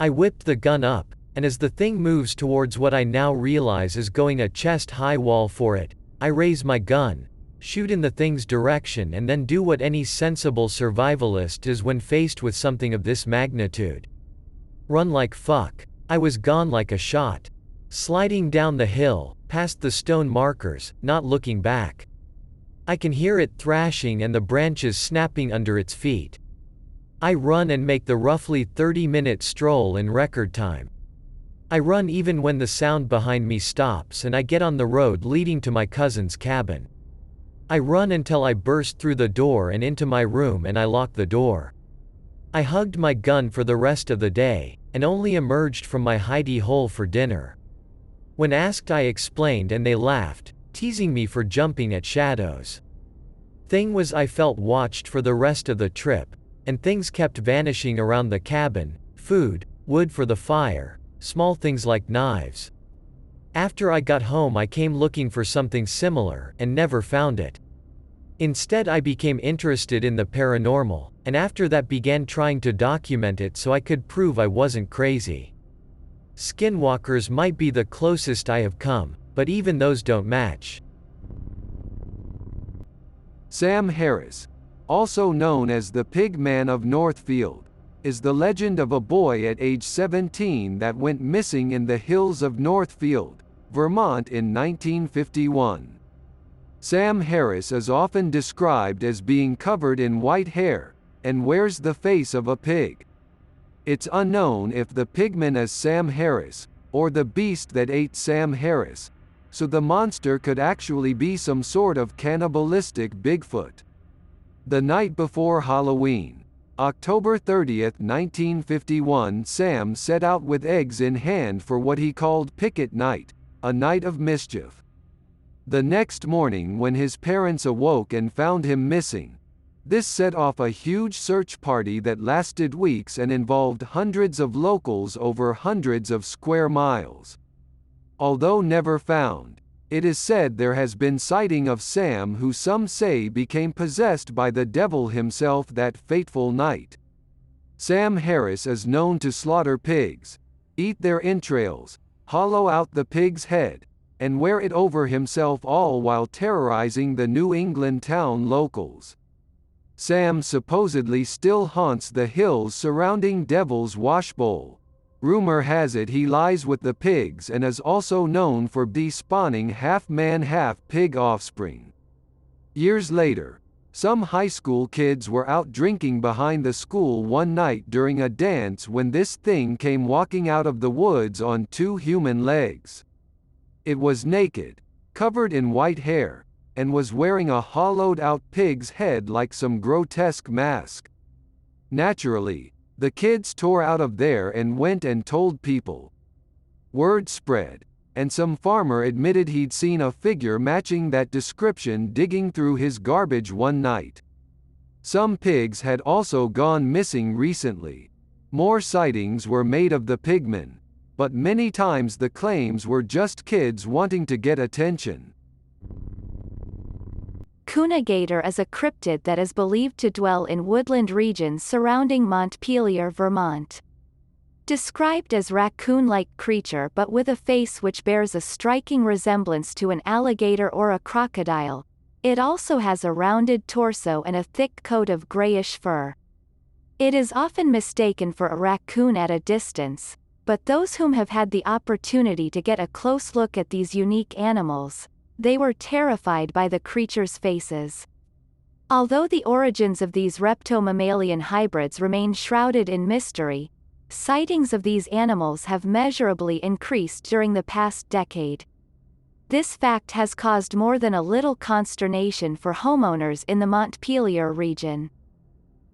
I whipped the gun up, and as the thing moves towards what I now realize is going a chest-high wall for it, I raise my gun, shoot in the thing's direction and then do what any sensible survivalist does when faced with something of this magnitude. Run like fuck. I was gone like a shot. Sliding down the hill, past the stone markers, not looking back. I can hear it thrashing and the branches snapping under its feet. I run and make the roughly 30-minute stroll in record time. I run even when the sound behind me stops and I get on the road leading to my cousin's cabin. I run until I burst through the door and into my room and I lock the door. I hugged my gun for the rest of the day, and only emerged from my hidey hole for dinner. When asked I explained and they laughed, teasing me for jumping at shadows. Thing was I felt watched for the rest of the trip, and things kept vanishing around the cabin, food, wood for the fire, small things like knives. After I got home I came looking for something similar, and never found it. Instead I became interested in the paranormal, and after that began trying to document it so I could prove I wasn't crazy. Skinwalkers might be the closest I have come, but even those don't match. Sam Harris, also known as the Pig Man of Northfield, is the legend of a boy at age 17 that went missing in the hills of Northfield, Vermont in 1951. Sam Harris is often described as being covered in white hair, and wears the face of a pig. It's unknown if the pigman is Sam Harris, or the beast that ate Sam Harris, so the monster could actually be some sort of cannibalistic Bigfoot. The night before Halloween, October 30, 1951, Sam set out with eggs in hand for what he called Picket Night, a night of mischief. The next morning when his parents awoke and found him missing, this set off a huge search party that lasted weeks and involved hundreds of locals over hundreds of square miles. Although never found, it is said there has been sighting of Sam who some say became possessed by the devil himself that fateful night. Sam Harris is known to slaughter pigs, eat their entrails, hollow out the pig's head, and wear it over himself, all while terrorizing the New England town locals. Sam supposedly still haunts the hills surrounding Devil's Washbowl. Rumor has it he lies with the pigs and is also known for despawning half-man half-pig offspring. Years later, some high school kids were out drinking behind the school one night during a dance when this thing came walking out of the woods on two human legs. It was naked, covered in white hair, and was wearing a hollowed-out pig's head like some grotesque mask. Naturally, the kids tore out of there and went and told people. Word spread, and some farmer admitted he'd seen a figure matching that description digging through his garbage one night. Some pigs had also gone missing recently. More sightings were made of the pigmen, but many times the claims were just kids wanting to get attention. Coonigator is a cryptid that is believed to dwell in woodland regions surrounding Montpelier, Vermont. Described as raccoon-like creature but with a face which bears a striking resemblance to an alligator or a crocodile, it also has a rounded torso and a thick coat of grayish fur. It is often mistaken for a raccoon at a distance, but those whom have had the opportunity to get a close look at these unique animals, they were terrified by the creatures' faces. Although the origins of these repto-mammalian hybrids remain shrouded in mystery, sightings of these animals have measurably increased during the past decade. This fact has caused more than a little consternation for homeowners in the Montpelier region.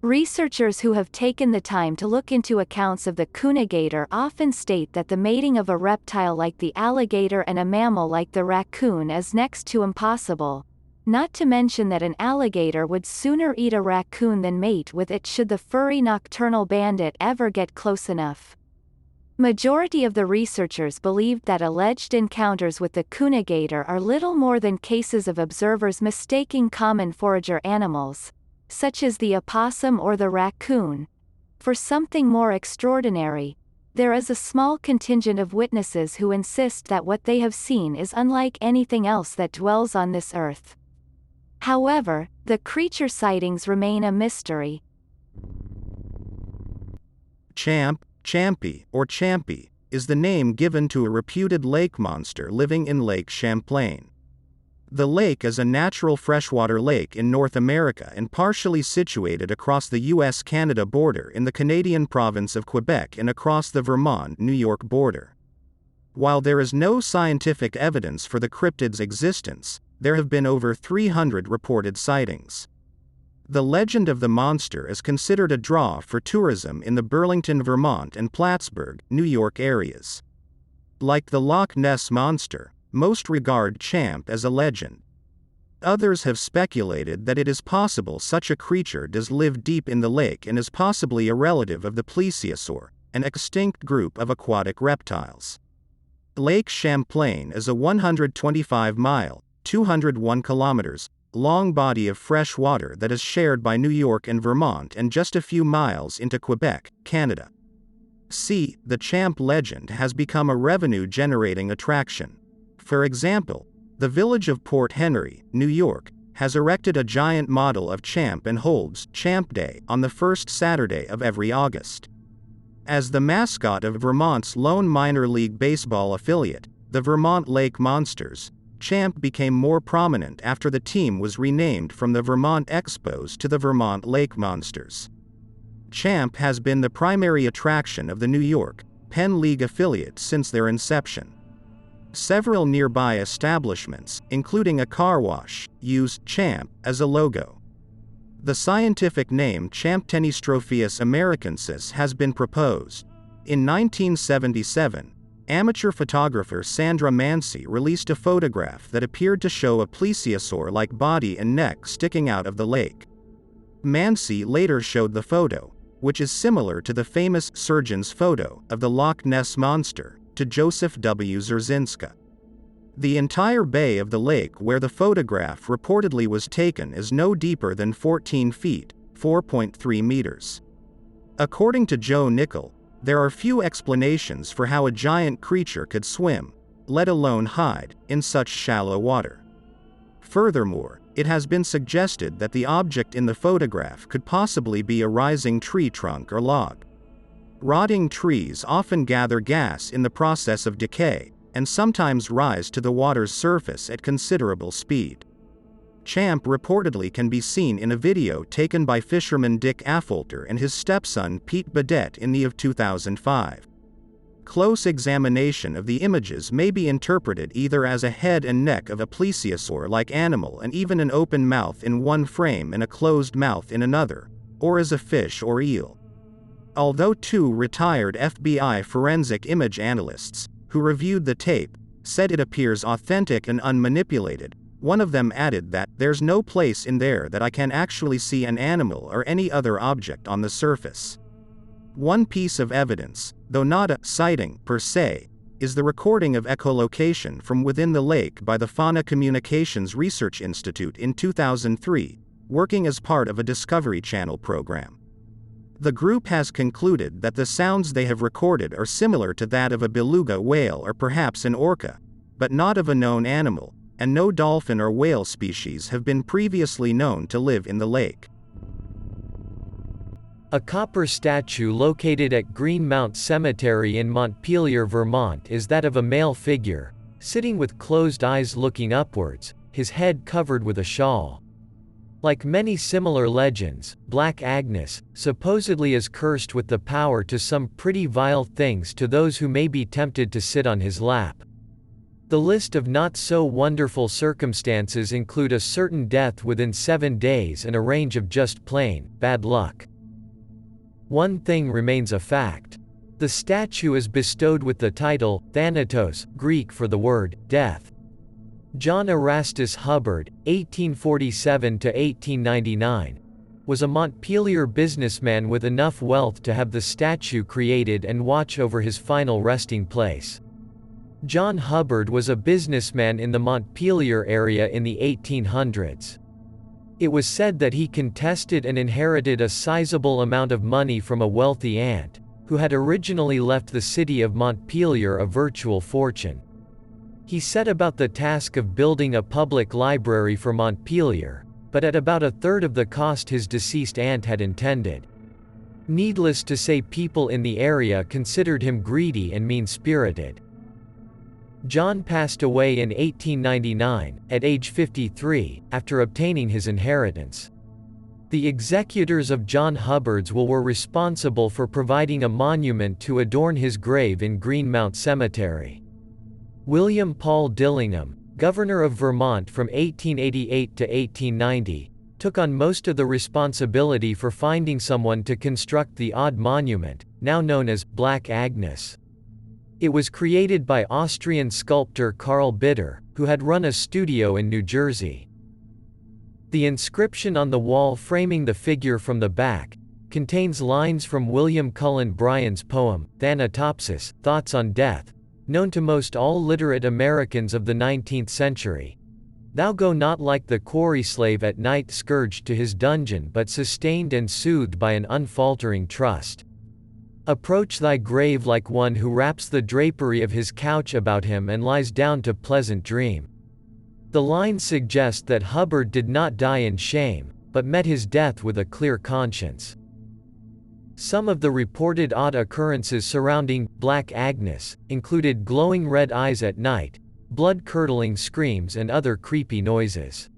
Researchers who have taken the time to look into accounts of the Coonigator often state that the mating of a reptile like the alligator and a mammal like the raccoon is next to impossible, not to mention that an alligator would sooner eat a raccoon than mate with it should the furry nocturnal bandit ever get close enough. Majority of the researchers believed that alleged encounters with the Coonigator are little more than cases of observers mistaking common forager animals, such as the opossum or the raccoon, for something more extraordinary. There is a small contingent of witnesses who insist that what they have seen is unlike anything else that dwells on this earth. However, the creature sightings remain a mystery. Champy, or Champy, is the name given to a reputed lake monster living in Lake Champlain. The lake is a natural freshwater lake in North America and partially situated across the US-Canada border in the Canadian province of Quebec and across the Vermont-New York border. While there is no scientific evidence for the cryptid's existence, there have been over 300 reported sightings. The legend of the monster is considered a draw for tourism in the Burlington, Vermont and Plattsburgh, New York areas. Like the Loch Ness Monster, most regard Champ as a legend. Others have speculated that it is possible such a creature does live deep in the lake and is possibly a relative of the plesiosaur, an extinct group of aquatic reptiles. Lake Champlain is a 125-mile, 201 kilometers, long body of fresh water that is shared by New York and Vermont and just a few miles into Quebec, Canada. The Champ legend has become a revenue-generating attraction. For example, the village of Port Henry, New York, has erected a giant model of Champ and holds Champ Day on the first Saturday of every August. As the mascot of Vermont's lone minor league baseball affiliate, the Vermont Lake Monsters, Champ became more prominent after the team was renamed from the Vermont Expos to the Vermont Lake Monsters. Champ has been the primary attraction of the New York Penn League affiliate since their inception. Several nearby establishments, including a car wash, use Champ as a logo. The scientific name Champtenistropheus americansis has been proposed. In 1977, amateur photographer Sandra Mancy released a photograph that appeared to show a plesiosaur-like body and neck sticking out of the lake. Mancy later showed the photo, which is similar to the famous surgeon's photo of the Loch Ness Monster, to Joseph W. Zerzinska. The entire bay of the lake where the photograph reportedly was taken is no deeper than 14 feet, 4.3 meters. According to Joe Nickel, there are few explanations for how a giant creature could swim, let alone hide, in such shallow water. Furthermore, it has been suggested that the object in the photograph could possibly be a rising tree trunk or log. Rotting trees often gather gas in the process of decay, and sometimes rise to the water's surface at considerable speed. Champ reportedly can be seen in a video taken by fisherman Dick Affolter and his stepson Pete Badet in the of 2005. Close examination of the images may be interpreted either as a head and neck of a plesiosaur-like animal and even an open mouth in one frame and a closed mouth in another, or as a fish or eel. Although two retired FBI forensic image analysts, who reviewed the tape, said it appears authentic and unmanipulated, one of them added that, "There's no place in there that I can actually see an animal or any other object on the surface." One piece of evidence, though not a sighting per se, is the recording of echolocation from within the lake by the Fauna Communications Research Institute in 2003, working as part of a Discovery Channel program. The group has concluded that the sounds they have recorded are similar to that of a beluga whale or perhaps an orca, but not of a known animal, and no dolphin or whale species have been previously known to live in the lake. A copper statue located at Greenmount Cemetery in Montpelier, Vermont is that of a male figure, sitting with closed eyes looking upwards, his head covered with a shawl. Like many similar legends, Black Agnes supposedly is cursed with the power to some pretty vile things to those who may be tempted to sit on his lap. The list of not-so-wonderful circumstances include a certain death within 7 days and a range of just plain, bad luck. One thing remains a fact. The statue is bestowed with the title, Thanatos, Greek for the word, death. John Erastus Hubbard, 1847–1899. was a Montpelier businessman with enough wealth to have the statue created and watch over his final resting place. John Hubbard was a businessman in the Montpelier area in the 1800s. It was said that he contested and inherited a sizable amount of money from a wealthy aunt, who had originally left the city of Montpelier a virtual fortune. He set about the task of building a public library for Montpelier, but at about a third of the cost his deceased aunt had intended. Needless to say, people in the area considered him greedy and mean-spirited. John passed away in 1899, at age 53, after obtaining his inheritance. The executors of John Hubbard's will were responsible for providing a monument to adorn his grave in Greenmount Cemetery. William Paul Dillingham, governor of Vermont from 1888 to 1890, took on most of the responsibility for finding someone to construct the odd monument, now known as Black Agnes. It was created by Austrian sculptor Karl Bitter, who had run a studio in New Jersey. The inscription on the wall framing the figure from the back contains lines from William Cullen Bryant's poem, Thanatopsis, Thoughts on Death, known to most all literate Americans of the 19th century. Thou go not like the quarry slave at night scourged to his dungeon, but sustained and soothed by an unfaltering trust. Approach thy grave like one who wraps the drapery of his couch about him and lies down to pleasant dream. The lines suggest that Hubbard did not die in shame, but met his death with a clear conscience. Some of the reported odd occurrences surrounding Black Agnes included glowing red eyes at night, blood-curdling screams, and other creepy noises.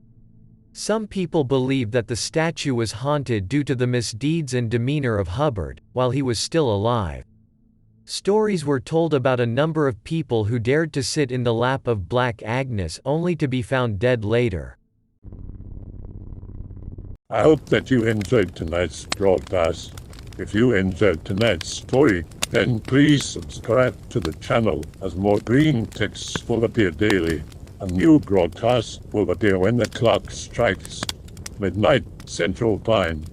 Some people believe that the statue was haunted due to the misdeeds and demeanor of Hubbard while he was still alive. Stories were told about a number of people who dared to sit in the lap of Black Agnes only to be found dead later. I hope that you enjoyed tonight's broadcast. If you enjoyed tonight's story, then please subscribe to the channel, as more green texts will appear daily. A new broadcast will appear when the clock strikes midnight Central Time.